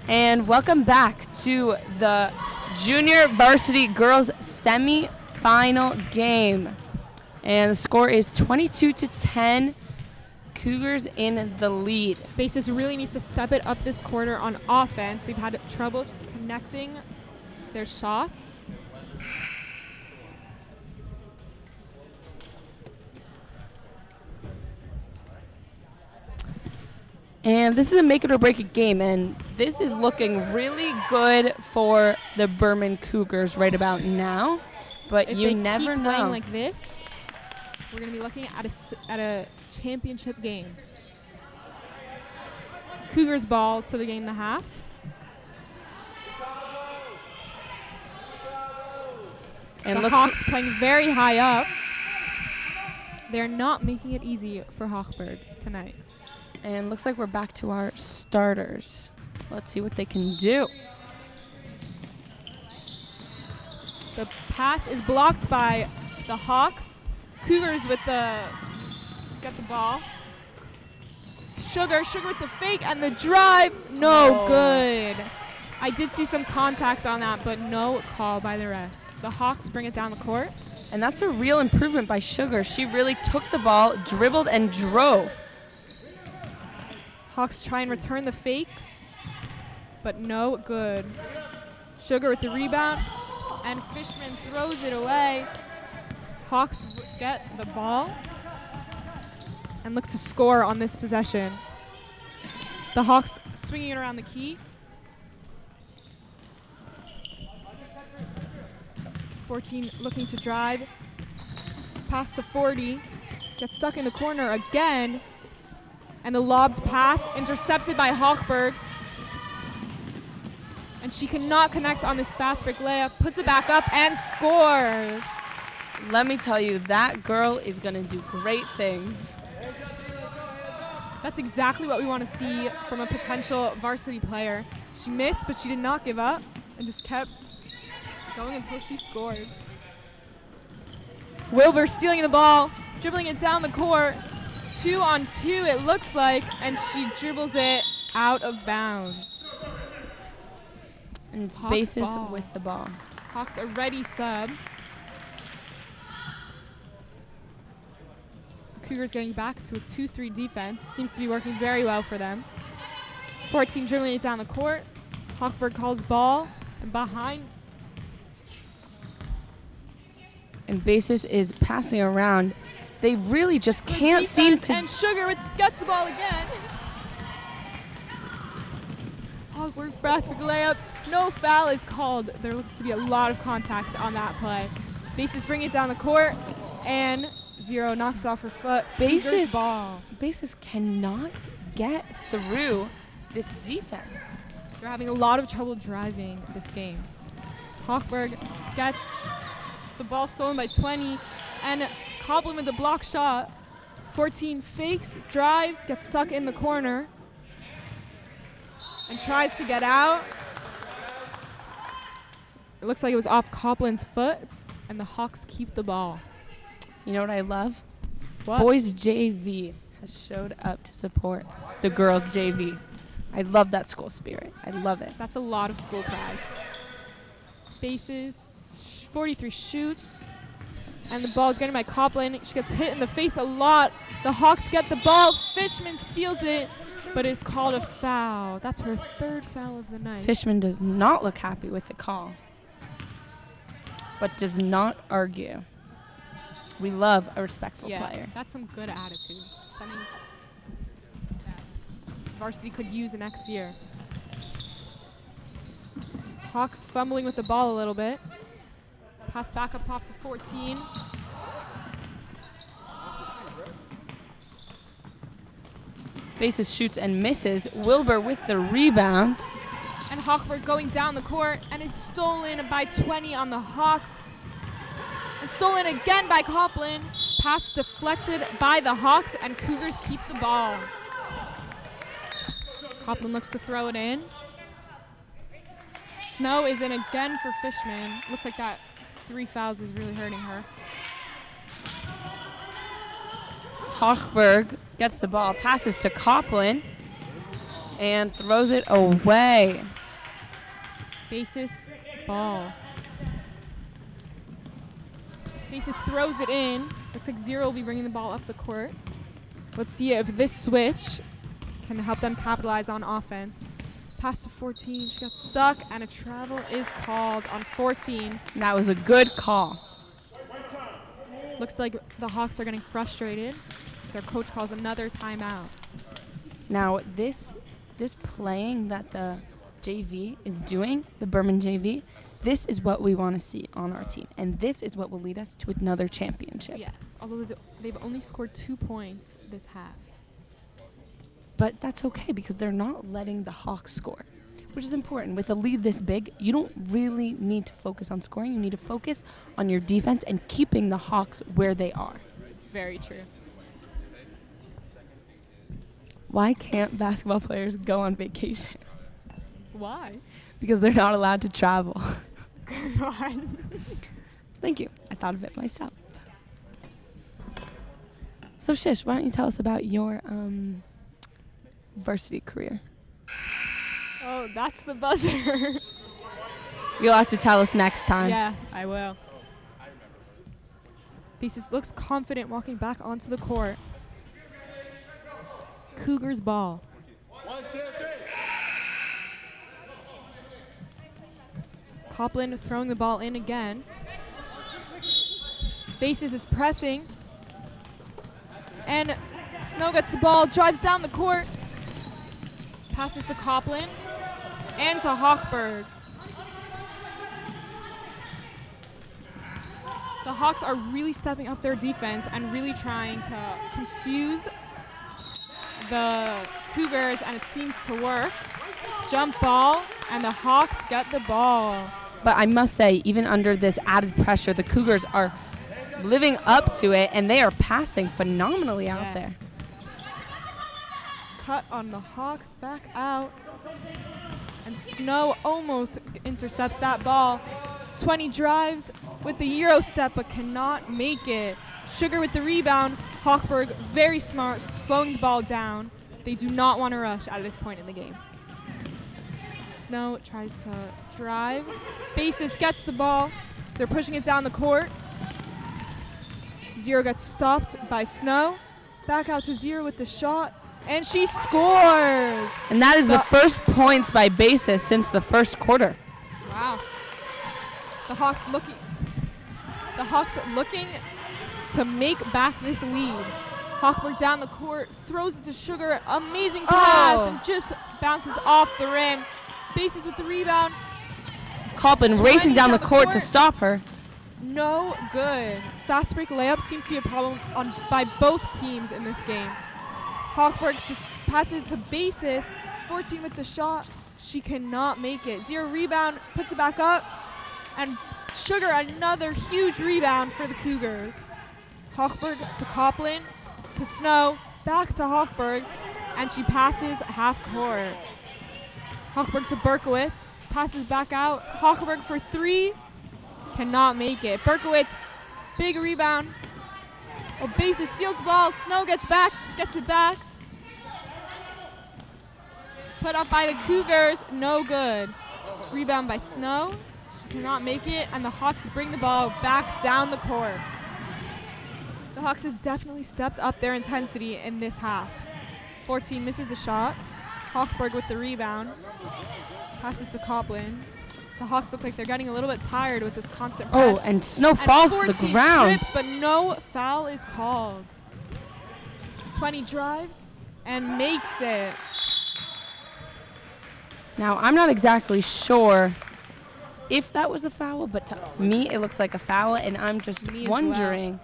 And welcome back to the Junior Varsity Girls Semi-Final game. And the score is 22-10. Cougars in the lead. Basis really needs to step it up this quarter on offense. They've had trouble connecting their shots. And this is a make it or break it game, and this is looking really good for the Berman Cougars right about now. But If you they never keep know. playing like this, we're going to be looking at a championship game. Cougars ball to begin the half. And The Hawks playing very high up. They're not making it easy for Hochberg tonight. And looks like we're back to our starters. Let's see what they can do. The pass is blocked by the Hawks. Cougars with get the ball. Sugar with the fake and the drive. No good. I did see some contact on that, but no call by the refs. The Hawks bring it down the court. And that's a real improvement by Sugar. She really took the ball, dribbled, and drove. Hawks try and return the fake, but no good. Sugar with the rebound, and Fishman throws it away. Hawks get the ball and look to score on this possession. The Hawks swinging it around the key. 14 looking to drive. Pass to 40. Gets stuck in the corner again. And the lobbed pass intercepted by Hochberg. And she cannot connect on this fast break layup. Puts it back up and scores. Let me tell you, that girl is going to do great things. That's exactly what we want to see from a potential varsity player. She missed, but she did not give up and just kept going until she scored. Wilbur stealing the ball, dribbling it down the court. 2-on-2 it looks like, and she dribbles it out of bounds. And it's Hawks Basis ball. with the ball. Hawks a ready sub. Cougars getting back to a 2-3 defense. Seems to be working very well for them. 14 dribbling it down the court. Hochberg calls ball, and behind. And Basis is passing around. They really just Good can't seem defense, to. And Sugar gets the ball again. Hochberg fast break layup. No foul is called. There looks to be a lot of contact on that play. Basis bring it down the court, and Zero knocks it off her foot. Cougars ball. Basis cannot get through this defense. They're having a lot of trouble driving this game. Hochberg gets the ball stolen by 20, and Copeland with the block shot. 14 fakes, drives, gets stuck in the corner, and tries to get out. It looks like it was off Copland's foot, and the Hawks keep the ball. You know what I love? What? Boys JV has showed up to support the girls JV. I love that school spirit. I love it. That's a lot of school pride. Bases, 43 shoots, and the ball is getting by Copland. She gets hit in the face a lot. The Hawks get the ball. Fishman steals it, but it's called a foul. That's her third foul of the night. Fishman does not look happy with the call, but does not argue. We love a respectful player. That's some good attitude. Something that varsity could use next year. Hawks fumbling with the ball a little bit. Pass back up top to 14. Basis shoots and misses. Wilbur with the rebound. And Hochberg going down the court, and it's stolen by 20 on the Hawks. And stolen again by Copland. Pass deflected by the Hawks, and Cougars keep the ball. Copland looks to throw it in. Snow is in again for Fishman. Looks like that 3 fouls is really hurting her. Hochberg gets the ball, passes to Copland, and throws it away. Basis ball. Basis throws it in. Looks like Zero will be bringing the ball up the court. Let's see if this switch can help them capitalize on offense. Pass to 14. She got stuck, and a travel is called on 14. That was a good call. Looks like the Hawks are getting frustrated. Their coach calls another timeout. Now, this playing that the JV is doing, the Berman JV, this is what we want to see on our team. And this is what will lead us to another championship. Yes, although they've only scored 2 points this half. But that's okay because they're not letting the Hawks score, which is important. With a lead this big, you don't really need to focus on scoring. You need to focus on your defense and keeping the Hawks where they are. It's very true. Why can't basketball players go on vacation? Why? Because they're not allowed to travel. Good one. Thank you. I thought of it myself. So, Shish, why don't you tell us about your varsity career? Oh, that's the buzzer. You'll have to tell us next time. Yeah, I will. Basis looks confident walking back onto the court. Cougars ball. 1, 2, 3. Copland throwing the ball in again. Basis is pressing. And Snow gets the ball, drives down the court. Passes to Copland and to Hochberg. The Hawks are really stepping up their defense and really trying to confuse the Cougars, and it seems to work. Jump ball, and the Hawks get the ball. But I must say, even under this added pressure, the Cougars are living up to it, and they are passing phenomenally out there. Cut on the Hawks, back out. And Snow almost intercepts that ball. 20 drives with the Euro step, but cannot make it. Sugar with the rebound. Hochberg, very smart, slowing the ball down. They do not want to rush at this point in the game. Snow tries to drive. Basis gets the ball. They're pushing it down the court. Zero gets stopped by Snow. Back out to Zero with the shot. And she scores! And that is the first points by Basis since the first quarter. Wow. The Hawks looking to make back this lead. Hochberg down the court, throws it to Sugar. Amazing pass, and just bounces off the rim. Basis with the rebound. Copland racing down the court to stop her. No good. Fast break layups seem to be a problem by both teams in this game. Hochberg passes it to Basis. 14 with the shot. She cannot make it. Zero rebound, puts it back up. And Sugar, another huge rebound for the Cougars. Hochberg to Copland, to Snow, back to Hochberg, and she passes half court. Hochberg to Berkowitz, passes back out. Hochberg for 3, cannot make it. Berkowitz, big rebound. Oh, Basis steals the ball. Snow gets it back. Put up by the Cougars, no good. Rebound by Snow, she cannot make it, and the Hawks bring the ball back down the court. The Hawks have definitely stepped up their intensity in this half. 14 misses the shot. Hochberg with the rebound. Passes to Copland. The Hawks look like they're getting a little bit tired with this constant press. Oh, and Snow falls to the ground. Trips, but no foul is called. 20 drives and makes it. Now, I'm not exactly sure if that was a foul, but to me it looks like a foul, and I'm just wondering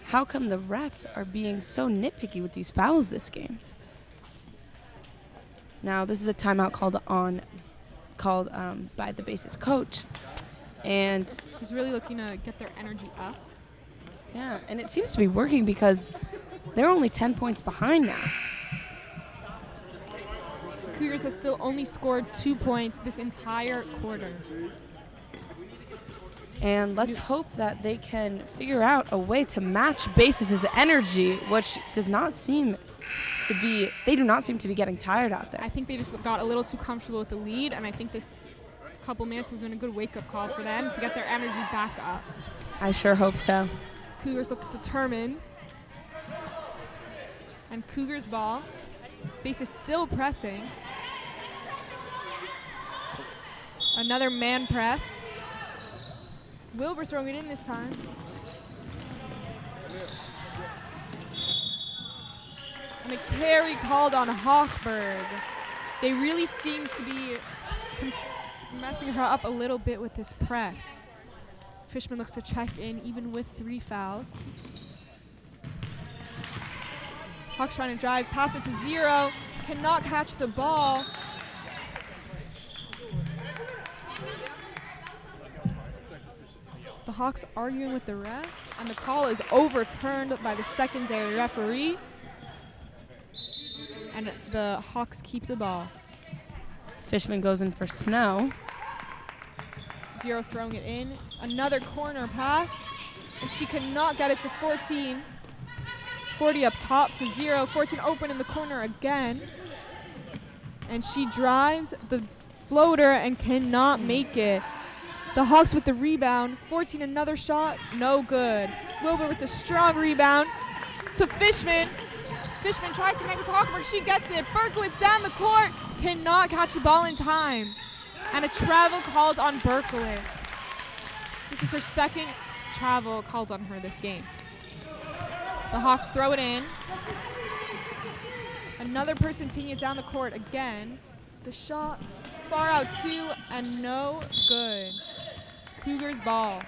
how come the refs are being so nitpicky with these fouls this game. Now, this is a timeout called by the Basis coach, and he's really looking to get their energy up. Yeah, and it seems to be working because they're only 10 points behind now. Cougars have still only scored 2 points this entire quarter. And let's hope that they can figure out a way to match Basis's energy, which does not seem to be, they do not seem to be getting tired out there. I think they just got a little too comfortable with the lead, and I think this couple minutes has been a good wake-up call for them to get their energy back up. I sure hope so. Cougars look determined. And Cougars ball. Base is still pressing. Another man press. Wilbur throwing it in this time. And a carry called on Hochberg. They really seem to be messing her up a little bit with this press. Fishman looks to check in even with 3 fouls. Hawks trying to drive, pass it to 0. Cannot catch the ball. The Hawks arguing with the ref, and the call is overturned by the secondary referee. And the Hawks keep the ball. Fishman goes in for Snow. 0 throwing it in. Another corner pass, and she cannot get it to 14. 40 up top to 0. 14 open in the corner again. And she drives the floater and cannot make it. The Hawks with the rebound. 14 another shot, no good. Wilbur with the strong rebound to Fishman. Fishman tries to connect with Hochberg. She gets it. Berkowitz down the court. Cannot catch the ball in time. And a travel called on Berkowitz. This is her second travel called on her this game. The Hawks throw it in. Another person taking it down the court again. The shot far out 2 and no good. Cougars ball.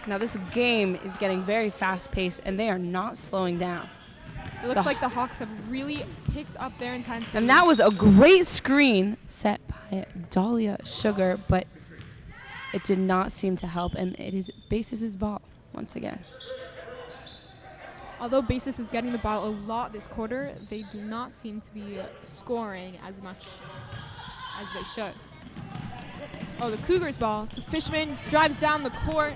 Now this game is getting very fast-paced, and they are not slowing down. It looks like the Hawks have really picked up their intensity. And that was a great screen set by Dahlia Sugar, but it did not seem to help, and it is Basis' ball once again. Although Basis is getting the ball a lot this quarter, they do not seem to be scoring as much as they should. Oh, the Cougars ball to Fishman, drives down the court.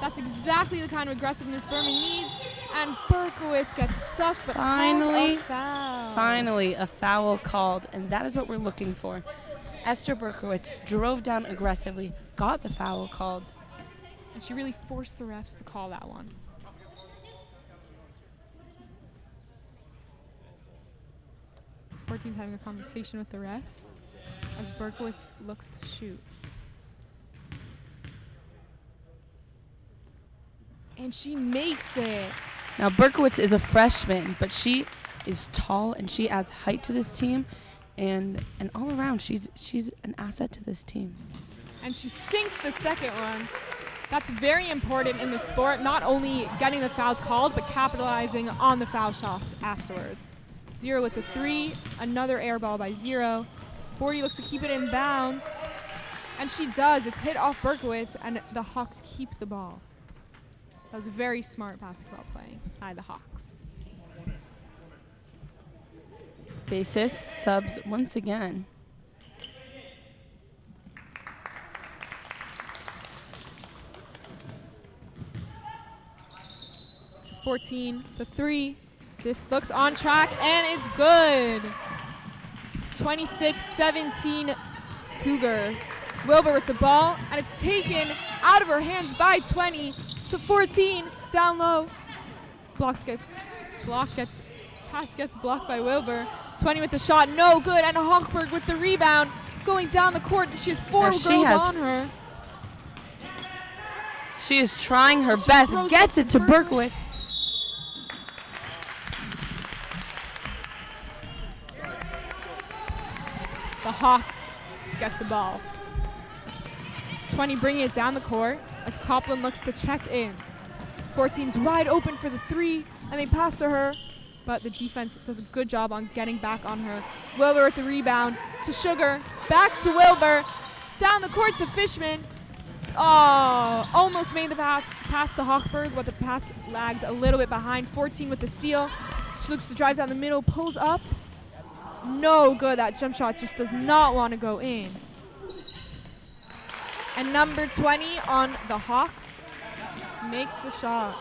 That's exactly the kind of aggressiveness Berman needs. And Berkowitz gets stuffed, but Finally, calls a foul. Finally, a foul called, and that is what we're looking for. Esther Berkowitz drove down aggressively, got the foul called. And she really forced the refs to call that one. Fourteen's having a conversation with the ref as Berkowitz looks to shoot. And she makes it. Now Berkowitz is a freshman, but she is tall and she adds height to this team, and all around she's an asset to this team. And she sinks the second one. That's very important in the sport, not only getting the fouls called, but capitalizing on the foul shots afterwards. 0 with the 3, another air ball by 0. 40 looks to keep it in bounds, and she does. It's hit off Berkowitz, and the Hawks keep the ball. That was very smart basketball playing by the Hawks. Basis subs once again. To 14, the 3. This looks on track, and it's good. 26-17 Cougars. Wilbur with the ball, and it's taken out of her hands by 20 to 14, down low. Pass gets blocked by Wilbur. 20 with the shot, no good, and Hochberg with the rebound. Going down the court, she has 4 girls on her. She is trying her best, gets it to Berkowitz. The Hawks get the ball. 20 bringing it down the court as Copland looks to check in. 14's wide open for the 3, and they pass to her, but the defense does a good job on getting back on her. Wilbur with the rebound to Sugar, back to Wilbur, down the court to Fishman. Oh, almost made the pass to Hochberg, but the pass lagged a little bit behind. 14 with the steal. She looks to drive down the middle, pulls up. No good. That jump shot just does not want to go in. And number 20 on the Hawks makes the shot.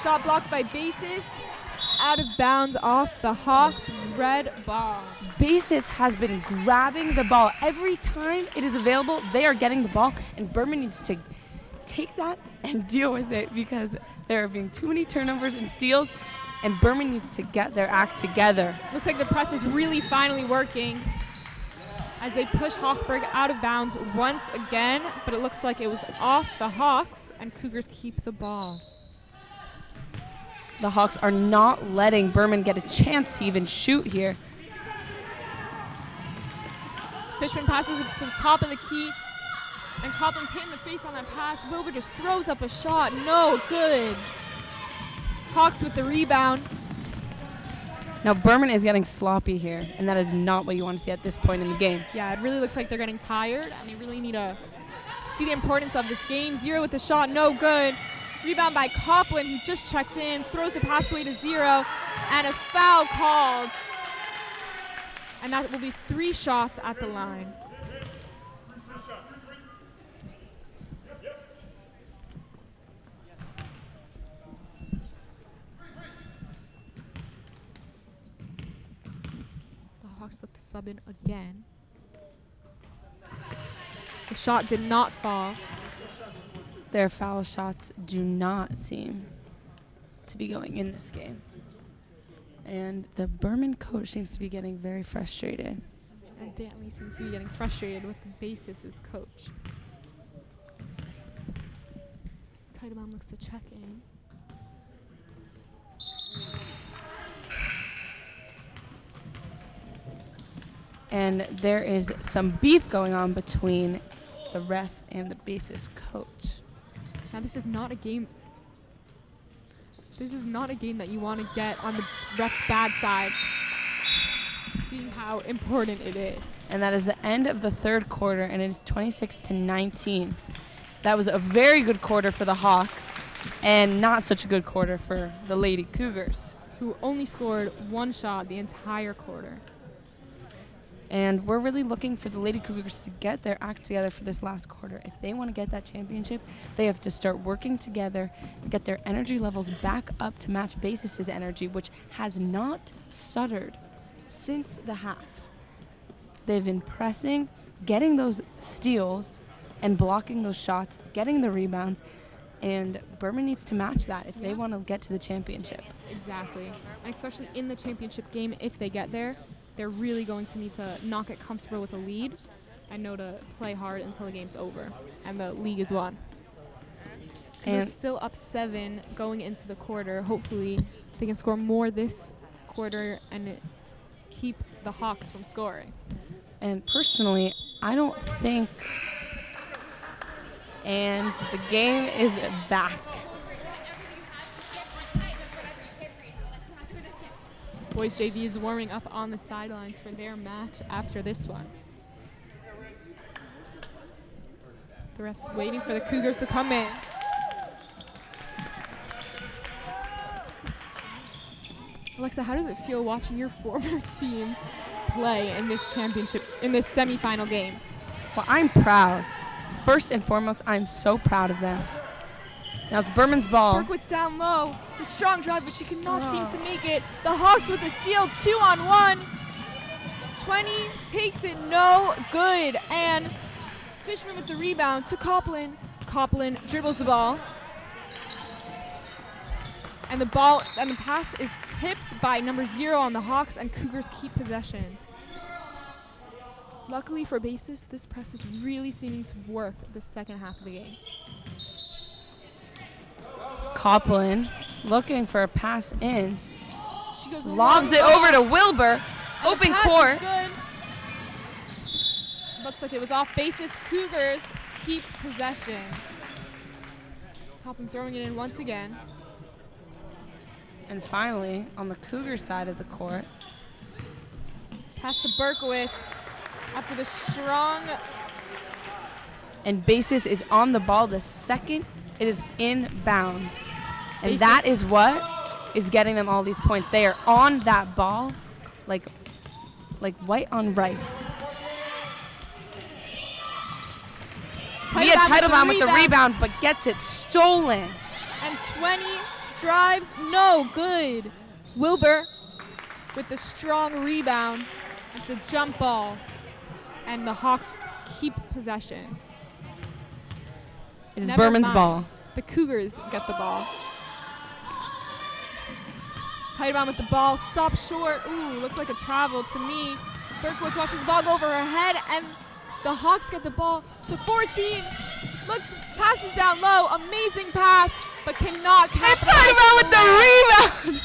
Shot blocked by Basis, out of bounds off the Hawks' red ball. Basis has been grabbing the ball. Every time it is available, they are getting the ball, and Berman needs to take that and deal with it because there are being too many turnovers and steals, and Berman needs to get their act together. Looks like the press is really finally working as they push Hochberg out of bounds once again, but it looks like it was off the Hawks, and Cougars keep the ball. The Hawks are not letting Berman get a chance to even shoot here. Fishman passes it to the top of the key, and Copland's hit in the face on that pass. Wilbur just throws up a shot. No good. Hawks with the rebound. Now Berman is getting sloppy here, and that is not what you want to see at this point in the game. Yeah, it really looks like they're getting tired, and they really need to see the importance of this game. Zero with the shot, no good. Rebound by Copland, who just checked in, throws the pass away to Zero, and a foul called. And that will be 3 shots at the line. The Hawks look to sub in again. The shot did not fall. Their foul shots do not seem to be going in this game. And the Berman coach seems to be getting very frustrated. And Dantley seems to be getting frustrated with the Basis' coach. Titebaum looks to check in. And there is some beef going on between the ref and the Basis coach. Now this is not a game. This is not a game that you want to get on the ref's bad side, seeing how important it is. And that is the end of the third quarter, and it is 26-19. That was a very good quarter for the Hawks, and not such a good quarter for the Lady Cougars, who only scored 1 shot the entire quarter. And we're really looking for the Lady Cougars to get their act together for this last quarter. If they want to get that championship, they have to start working together, get their energy levels back up to match Basis's energy, which has not stuttered since the half. They've been pressing, getting those steals, and blocking those shots, getting the rebounds, and Berman needs to match that if they want to get to the championship. Exactly. And especially in the championship game, if they get there, they're really going to need to not get comfortable with a lead and know to play hard until the game's over and the league is won. And they're still up 7 going into the quarter. Hopefully they can score more this quarter and keep the Hawks from scoring. And personally, I don't think... And the game is back. Boys JV is warming up on the sidelines for their match after this one. The ref's waiting for the Cougars to come in. Alexa, how does it feel watching your former team play in this championship, in this semifinal game? Well, I'm proud. First and foremost, I'm so proud of them. Now it's Berman's ball. Berkowitz down low. The strong drive, but she cannot seem to make it. The Hawks with the steal, 2-on-1. 20 takes it, no good. And Fishman with the rebound to Copland. Copland dribbles the ball. And the pass is tipped by number 0 on the Hawks, and Cougars keep possession. Luckily for Basis, this press is really seeming to work the second half of the game. Copland looking for a pass in. She goes lobs it over to Wilbur. Open court. Good. Looks like it was off Basis. Cougars keep possession. Copland throwing it in once again. And finally, on the Cougar side of the court. Pass to Berkowitz after the strong. And Basis is on the ball the second it is in bounds. And that is what is getting them all these points. They are on that ball like white on rice. Mia Titlebaum with the rebound, but gets it stolen. And 20 drives, no good. Wilbur with the strong rebound. It's a jump ball, and the Hawks keep possession. It is Never Berman's mind. ball. The Cougars get the ball. Titebaum with the ball, stop short. Ooh, looked like a travel to me. Berkowitz watches the ball go over her head, and the Hawks get the ball to 14. Passes down low, amazing pass, but cannot capitalize. And Titebaum with the rebound.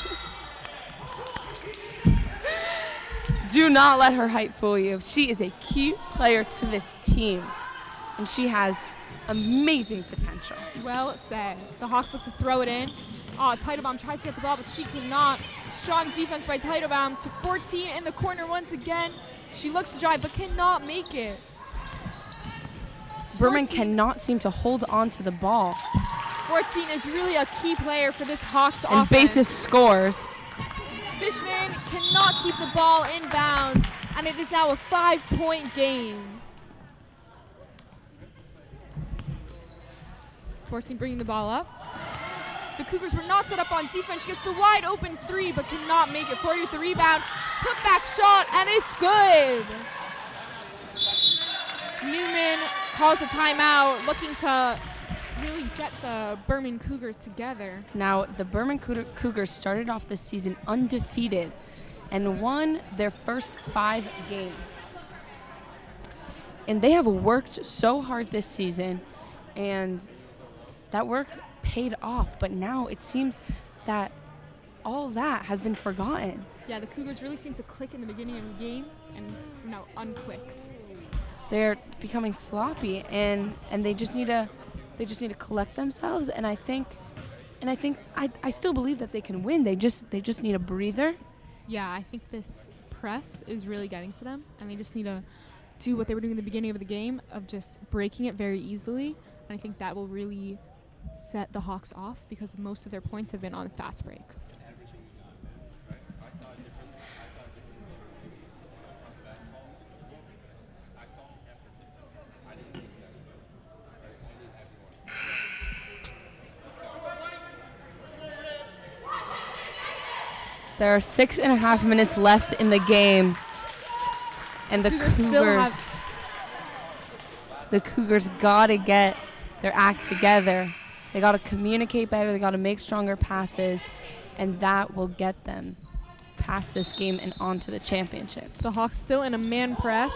Do not let her height fool you. She is a key player to this team, and she has amazing potential. Well said. The Hawks look to throw it in. Titebaum tries to get the ball, but she cannot. Strong defense by Titebaum to 14 in the corner once again. She looks to drive, but cannot make it. Berman 14. cannot seem to hold on to the ball. 14 is really a key player for this Hawks And offense. Basis scores. Fishman cannot keep the ball in bounds, and it is now a 5-point game. 14 bringing the ball up. The Cougars were not set up on defense. She gets the wide open three, but cannot make it. 40 with the rebound. Put back shot, and it's good. Newman calls a timeout, looking to really get the Berman Cougars together. Now, the Berman Cougars started off this season undefeated and won their first 5 games. And they have worked so hard this season, and that work paid off. But now it seems that all that has been forgotten. Yeah, the Cougars really seem to click in the beginning of the game and now unclicked. They're becoming sloppy, and they just need to collect themselves. And I still believe that they can win. They just need a breather. Yeah, I think this press is really getting to them, and they just need to do what they were doing in the beginning of the game of just breaking it very easily. And I think that will really set the Hawks off because most of their points have been on fast breaks. There are 6.5 minutes left in the game, and the Cougars gotta get their act together. They gotta communicate better. They gotta make stronger passes, and that will get them past this game and on to the championship. The Hawks still in a man press,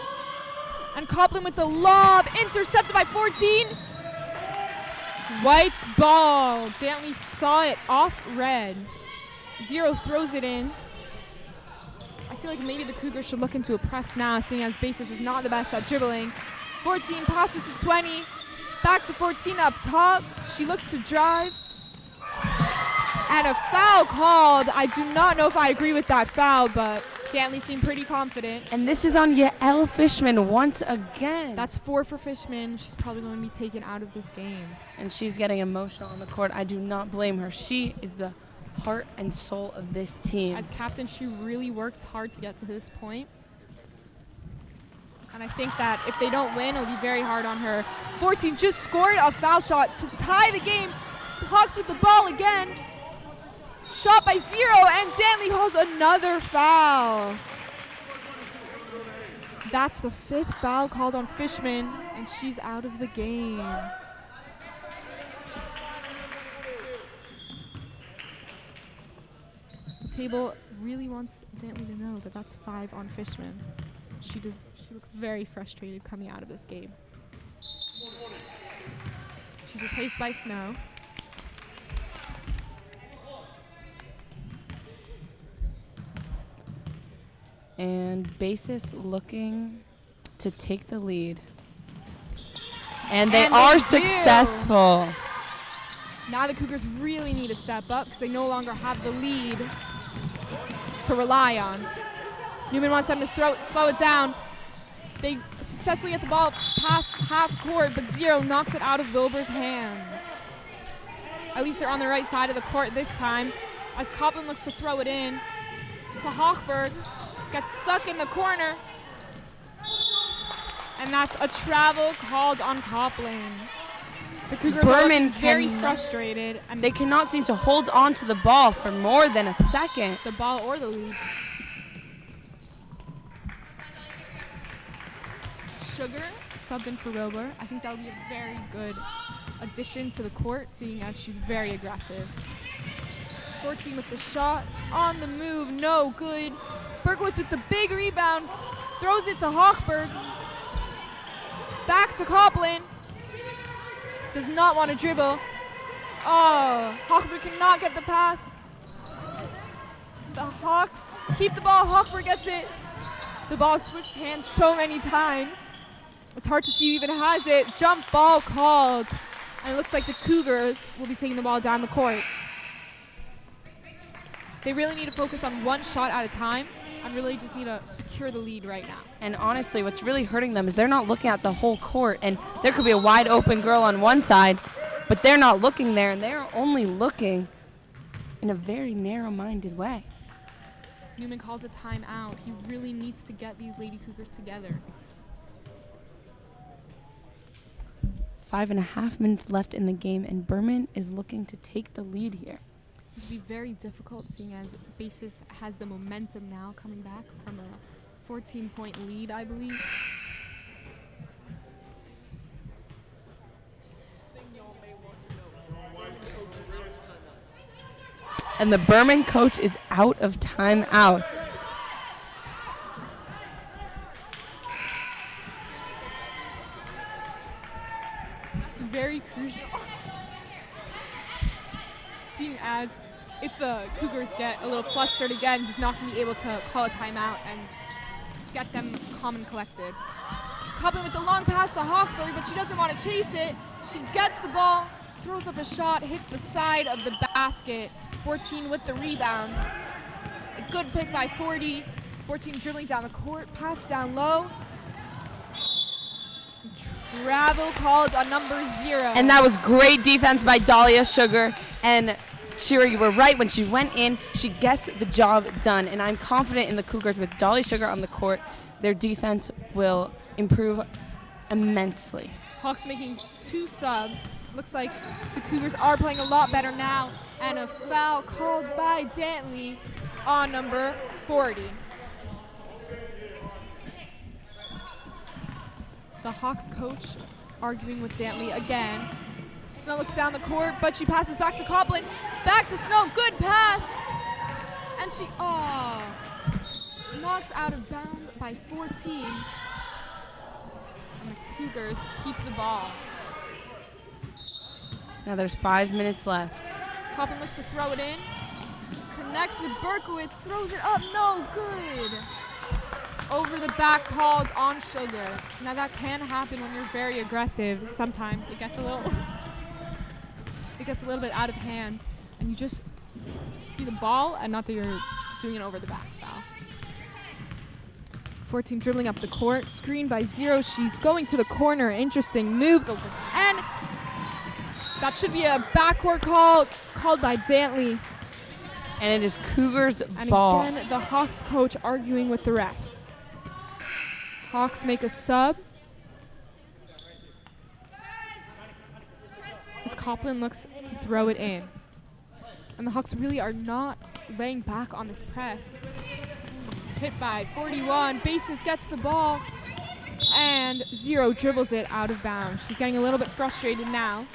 and Copland with the lob, intercepted by 14. White's ball. Dantley saw it off red. Zero throws it in. I feel like maybe the Cougars should look into a press now, seeing as Basis is not the best at dribbling. 14 passes to 20. Back to 14 up top. She looks to drive. And a foul called. I do not know if I agree with that foul, but Dantley seemed pretty confident. And this is on Yael Fishman once again. That's 4 for Fishman. She's probably going to be taken out of this game. And she's getting emotional on the court. I do not blame her. She is the heart and soul of this team. As captain, she really worked hard to get to this point. And I think that if they don't win, it'll be very hard on her. 14 just scored a foul shot to tie the game. Hawks with the ball again. Shot by Zero, and Dantley calls another foul. That's the 5th foul called on Fishman, and she's out of the game. The table really wants Dantley to know that that's 5 on Fishman. She looks very frustrated coming out of this game. She's replaced by Snow. And Basis looking to take the lead. And they are successful. Now the Cougars really need to step up because they no longer have the lead to rely on. Newman wants them to slow it down. They successfully get the ball past half court, but Zero knocks it out of Wilbur's hands. At least they're on the right side of the court this time, as Copland looks to throw it in to Hochberg. Gets stuck in the corner. And that's a travel called on Copland. The Cougars Berman are very cannot- frustrated, and They cannot seem to hold on to the ball for more than a second. the ball or the lead. Sugar subbed in for Wilbur. I think that'll be a very good addition to the court, seeing as she's very aggressive. 14 with the shot on the move, no good. Berkowitz with the big rebound, throws it to Hochberg. Back to Coplin. Does not want to dribble. Oh, Hochberg cannot get the pass. The Hawks keep the ball. Hochberg gets it. The ball switched hands so many times. It's hard to see who even has it. Jump ball called. And it looks like the Cougars will be taking the ball down the court. They really need to focus on one shot at a time and really just need to secure the lead right now. And honestly, what's really hurting them is they're not looking at the whole court. And there could be a wide open girl on one side, but they're not looking there, and they're only looking in a very narrow-minded way. Newman calls a timeout. He really needs to get these Lady Cougars together. 5.5 minutes left in the game, and Berman is looking to take the lead here. It's going to be very difficult, seeing as Basis has the momentum now coming back from a 14-point lead, I believe. And the Berman coach is out of timeouts. It's very crucial. Seeing as if the Cougars get a little flustered again, he's not going to be able to call a timeout and get them calm and collected. Coplin with the long pass to Hochberg, but she doesn't want to chase it. She gets the ball, throws up a shot, hits the side of the basket. 14 with the rebound. A good pick by 40. 14 dribbling down the court, pass down low. Travel called on number 0. And that was great defense by Dahlia Sugar. And Shira, you were right. When she went in, she gets the job done. And I'm confident in the Cougars with Dahlia Sugar on the court. Their defense will improve immensely. Hawks making 2 subs. Looks like the Cougars are playing a lot better now. And a foul called by Dantley on number 40. The Hawks coach arguing with Dantley again. Snow looks down the court, but she passes back to Coplin. Back to Snow, good pass. And she, knocks out of bounds by 14. And the Cougars keep the ball. Now there's 5 minutes left. Coplin looks to throw it in. Connects with Berkowitz, throws it up, no good. Over the back called on Sugar. Now that can happen when you're very aggressive. Sometimes it gets a little bit out of hand, and you just see the ball and not that you're doing it over the back foul. 14 dribbling up the court, screened by 0. She's going to the corner. Interesting move. And that should be a backcourt call called by Dantley. And it is Cougars And ball. again, the Hawks coach arguing with the ref. Hawks make a sub. As Coplin looks to throw it in. And the Hawks really are not laying back on this press. Hit by 41. Basis gets the ball. And 0 dribbles it out of bounds. She's getting a little bit frustrated now.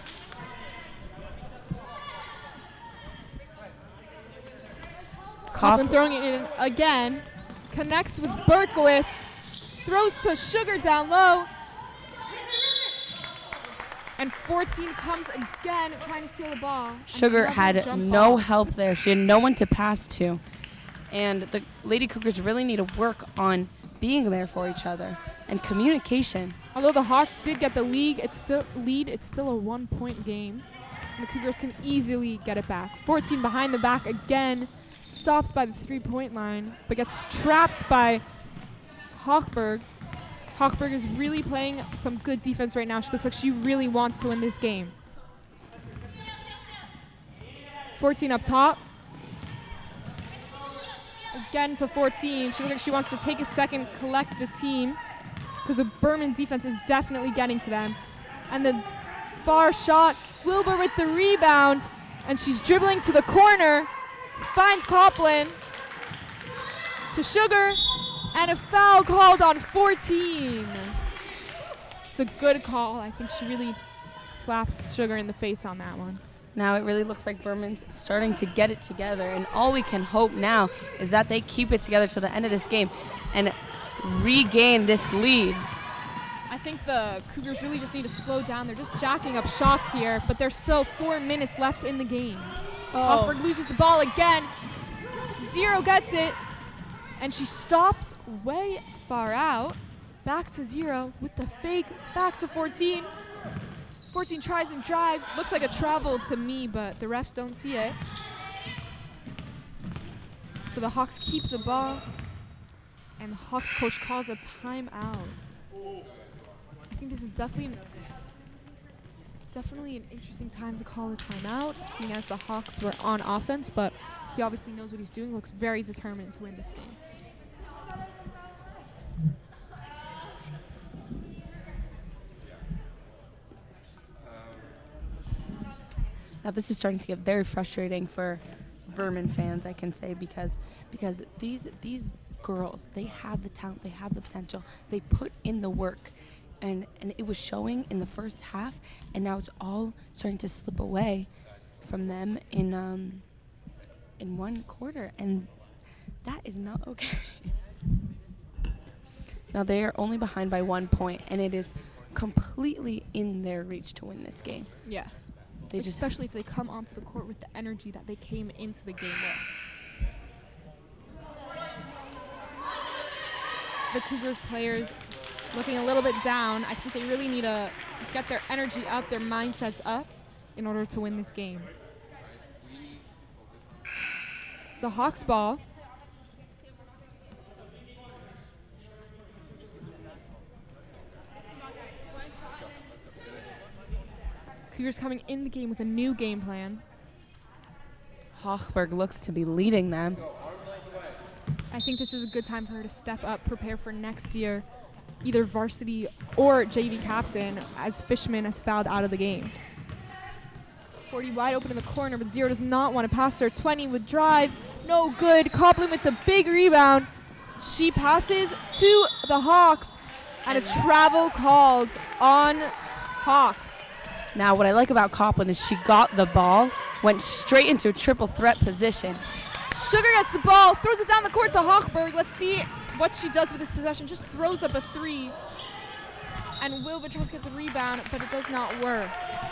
Coplin throwing it in again. Connects with Berkowitz. Throws to Sugar down low. And 14 comes again trying to steal the ball. Sugar Another had jump no ball. help there. She had no one to pass to. And the Lady Cougars really need to work on being there for each other and communication. Although the Hawks did get the it's still a 1-point game. And the Cougars can easily get it back. 14 behind the back again. Stops by the 3-point line, but gets trapped by Hochberg. Hochberg is really playing some good defense right now. She looks like she really wants to win this game. 14 up top. Again to 14. She looks like she wants to take a second, collect the team, because the Berman defense is definitely getting to them. And the far shot. Wilbur with the rebound, and she's dribbling to the corner. Finds Coplin to Sugar, and a foul called on 14. It's a good call. I think she really slapped Sugar in the face on that one. Now it really looks like Berman's starting to get it together, and all we can hope now is that they keep it together to the end of this game and regain this lead. I think the Cougars really just need to slow down. They're just jacking up shots here, but there's still 4 minutes left in the game. Hoffberg loses the ball again. Zero gets it, and she stops way far out. Back to Zero with the fake, back to 14. 14 tries and drives. Looks like a travel to me, but the refs don't see it. So the Hawks keep the ball, and the Hawks coach calls a timeout. I think this is definitely an interesting time to call a timeout, seeing as the Hawks were on offense, but he obviously knows what he's doing, looks very determined to win this game. Now this is starting to get very frustrating for Berman fans, I can say, because these girls, they have the talent, they have the potential, they put in the work, and it was showing in the first half, and now it's all starting to slip away from them in one quarter, and that is not okay. Now they are only behind by 1 point, and it is completely in their reach to win this game. Yes. They just especially if they come onto the court with the energy that they came into the game with. The Cougars players looking a little bit down. I think they really need to get their energy up, their mindsets up, in order to win this game. It's the Hawks ball. Cougars coming in the game with a new game plan. Hochberg looks to be leading them. I think this is a good time for her to step up, prepare for next year, either varsity or JV captain, as Fishman has fouled out of the game. 40 wide open in the corner, but Zero does not want to pass her. 20 with drives, no good. Coplin with the big rebound. She passes to the Hawks, and a travel called on Hawks. Now, what I like about Coplin is she got the ball, went straight into a triple threat position. Sugar gets the ball, throws it down the court to Hochberg. Let's see what she does with this possession. Just throws up a three. And Wilbur tries to get the rebound, but it does not work.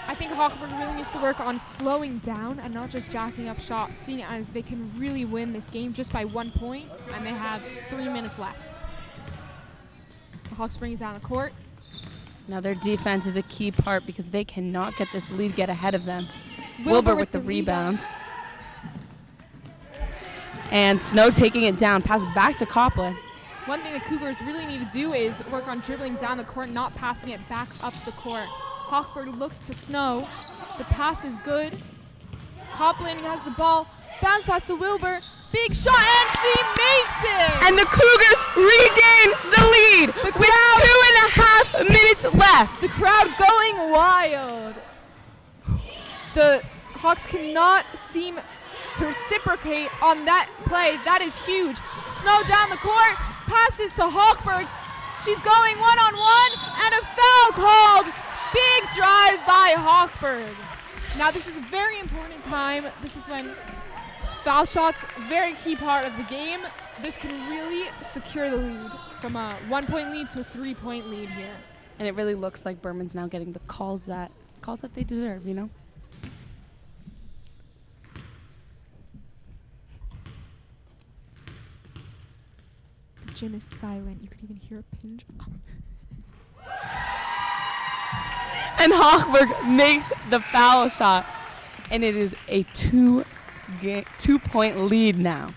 I think Hochberg really needs to work on slowing down and not just jacking up shots, seeing as they can really win this game just by 1 point, and they have 3 minutes left. The Hawks bring it down the court. Now their defense is a key part because they cannot get this lead get ahead of them. Wilbur with the rebound. And Snow taking it down, pass back to Coplin. One thing the Cougars really need to do is work on dribbling down the court, not passing it back up the court. Hochberg looks to Snow. The pass is good. Coplin has the ball. Bounce pass to Wilbur. Big shot, and she makes it! And the Cougars regain the lead with 2.5 minutes left. The crowd going wild. The Hawks cannot seem to reciprocate on that play. That is huge. Snow down the court, passes to Hochberg. She's going one-on-one, and a foul called. Big drive by Hochberg. Now this is a very important time. This is when foul shots, very key part of the game. This can really secure the lead from a 1 point lead to a 3 point lead here. And it really looks like Berman's now getting the calls that they deserve, you know? The gym is silent. You could even hear a pin drop. And Hochberg makes the foul shot. And it is a 2 point lead now.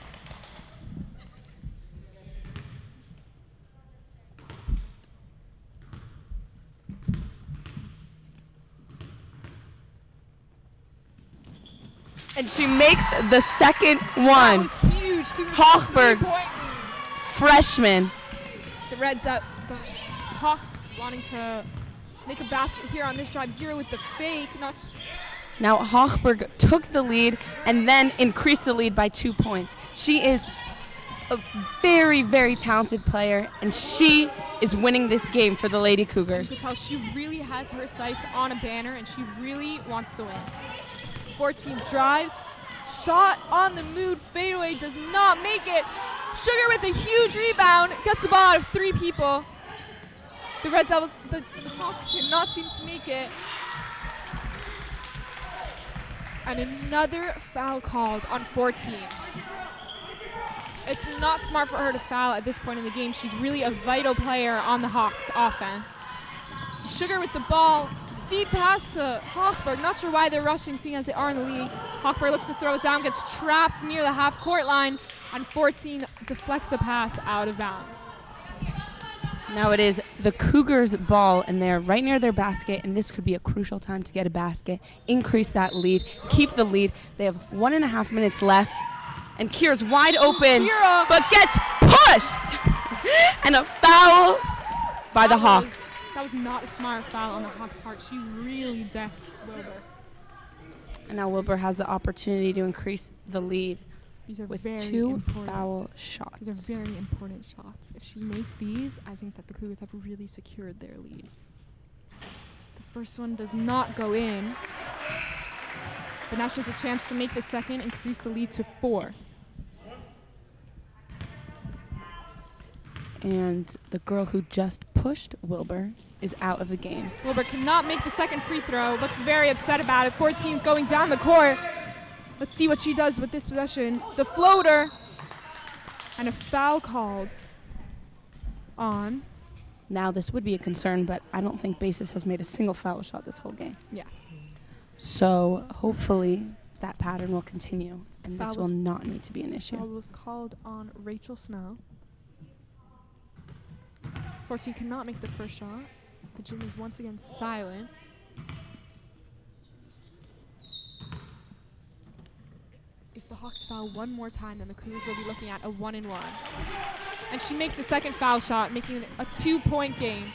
And she makes the second one. That was huge. Hochberg, freshman. The Hawks wanting to make a basket here on this drive. Zero with the fake. Now Hochberg took the lead and then increased the lead by 2 points. She is a very, very talented player, and she is winning this game for the Lady Cougars. Because she really has her sights on a banner, and she really wants to win. 14 drives. Shot on the move. Fadeaway does not make it. Sugar with a huge rebound. Gets the ball out of 3 people. The Red Devils, the Hawks cannot seem to make it. And another foul called on 14. It's not smart for her to foul at this point in the game. She's really a vital player on the Hawks offense. Sugar with the ball. Deep pass to Hochberg. Not sure why they're rushing, seeing as they are in the lead. Hochberg looks to throw it down, gets trapped near the half-court line, and 14 deflects the pass out of bounds. Now it is the Cougars' ball, and they're right near their basket, and this could be a crucial time to get a basket, increase that lead, keep the lead. They have 1.5 minutes left, and Kira's wide open, Kira. but gets pushed, and a foul by the Hawks. That was not a smart foul on the Hawks' part. She really decked Wilbur. And now Wilbur has the opportunity to increase the lead These are with very 2 important. foul shots. These are very important shots. If she makes these, I think that the Cougars have really secured their lead. The first one does not go in. But now she has a chance to make the second, increase the lead to 4. And the girl who just pushed Wilbur is out of the game. Wilbur cannot make the second free throw. Looks very upset about it. 14's going down the court. Let's see what she does with this possession. The floater. And a foul called on. Now this would be a concern, but I don't think Basis has made a single foul shot this whole game. Yeah. So hopefully that pattern will continue, and this Foul will not need to be an Foul issue. was called on Rachel Snow. 14 cannot make the first shot. The gym is once again silent. If the Hawks foul one more time, then the Cougars will be looking at a 1-and-1. And she makes the second foul shot, making it a 2-point game.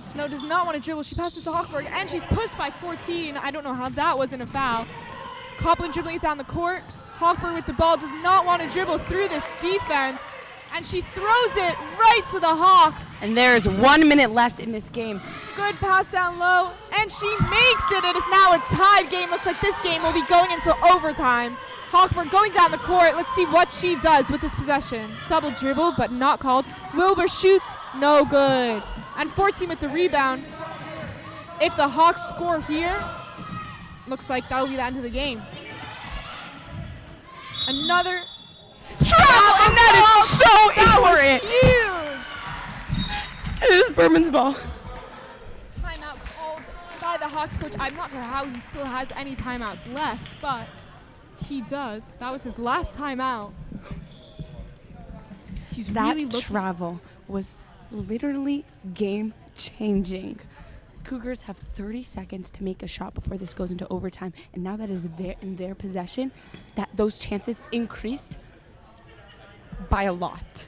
Snow does not want to dribble. She passes to Hochberg, and she's pushed by 14. I don't know how that wasn't a foul. Copland dribbling it down the court. Hochberg with the ball does not want to dribble through this defense. And she throws it right to the Hawks. And there is 1 minute left in this game. Good pass down low, and she makes it. It is now a tied game. Looks like this game will be going into overtime. Hochberg going down the court. Let's see what she does with this possession. Double dribble, but not called. Wilbur shoots, no good. And 14 with the rebound. If the Hawks score here, looks like that'll be the end of the game. Another Travel, and that is so important. huge. It is Berman's ball. Timeout called by the Hawks coach. I'm not sure how he still has any timeouts left, but he does. That was his last timeout. He's That really looking. travel was literally game-changing. Cougars have 30 seconds to make a shot before this goes into overtime, and now that is in their possession, that those chances increased by a lot.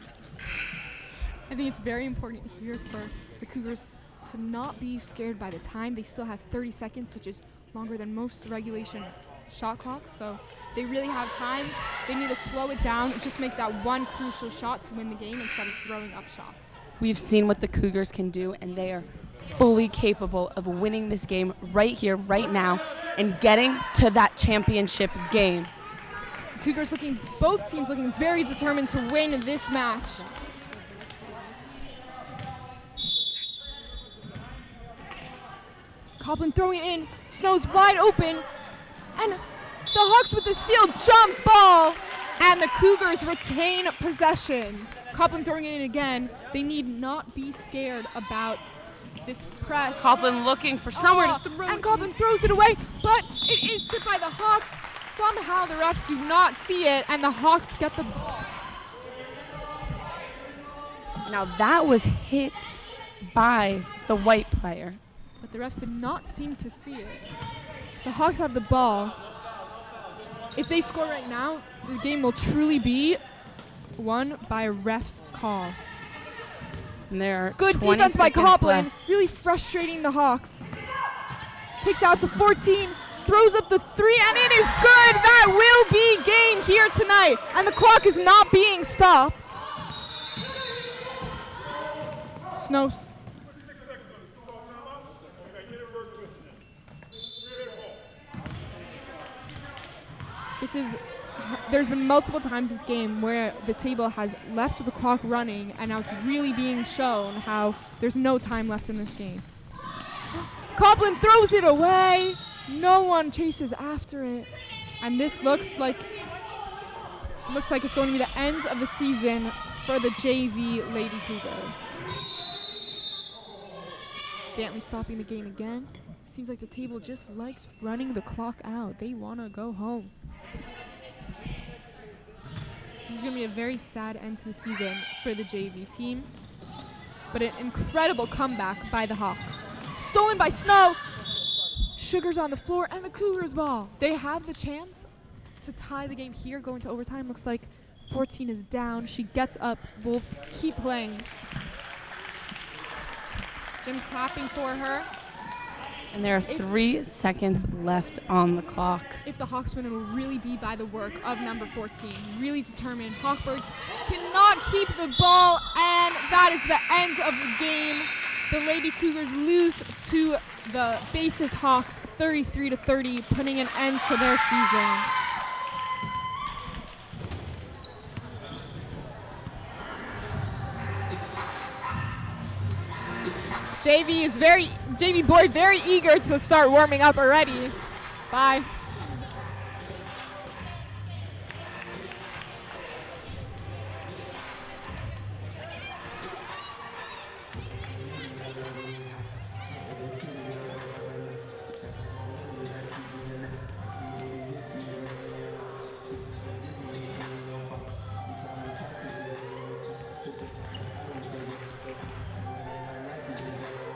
I think it's very important here for the Cougars to not be scared by the time. They still have 30 seconds, which is longer than most regulation shot clocks. So they really have time. They need to slow it down and just make that one crucial shot to win the game instead of throwing up shots. We've seen what the Cougars can do, and they are fully capable of winning this game right here, right now, and getting to that championship game. Cougars both teams looking very determined to win this match. Copland throwing it in, Snow's wide open, and the Hawks with the steal, jump ball, and the Cougars retain possession. Copland throwing it in again. They need not be scared about this press. Copland looking for somewhere to throw. And Copland throws it away, but it is tipped by the Hawks. Somehow the refs do not see it, and the Hawks get the ball. Now that was hit by the white player. But the refs did not seem to see it. The Hawks have the ball. If they score right now, the game will truly be won by a ref's call. And there are Good 20 defense by seconds Coplin, left. really frustrating the Hawks. Kicked out to 14, throws up the 3, and it is good. That will be game here tonight, and the clock is not being stopped. Snopes. There's been multiple times this game where the table has left the clock running, and now it's really being shown how there's no time left in this game. Coplin throws it away. No one chases after it. And this looks like it's going to be the end of the season for the JV Lady Cougars. Dantley stopping the game again. Seems like the table just likes running the clock out. They want to go home. This is going to be a very sad end to the season for the JV team. But an incredible comeback by the Hawks. Stolen by Snow. Sugar's on the floor and the Cougars ball. They have the chance to tie the game here, going to overtime. Looks like 14 is down. She gets up. We'll keep playing. Jim clapping for her. And there are 3 seconds left on the clock. If the Hawks win, it will really be by the work of number 14. Really determined. Hawkberg cannot keep the ball, and that is the end of the game. The Lady Cougars lose to the Basis Hawks 33-30, putting an end to their season. JV boy very eager to start warming up already. Bye.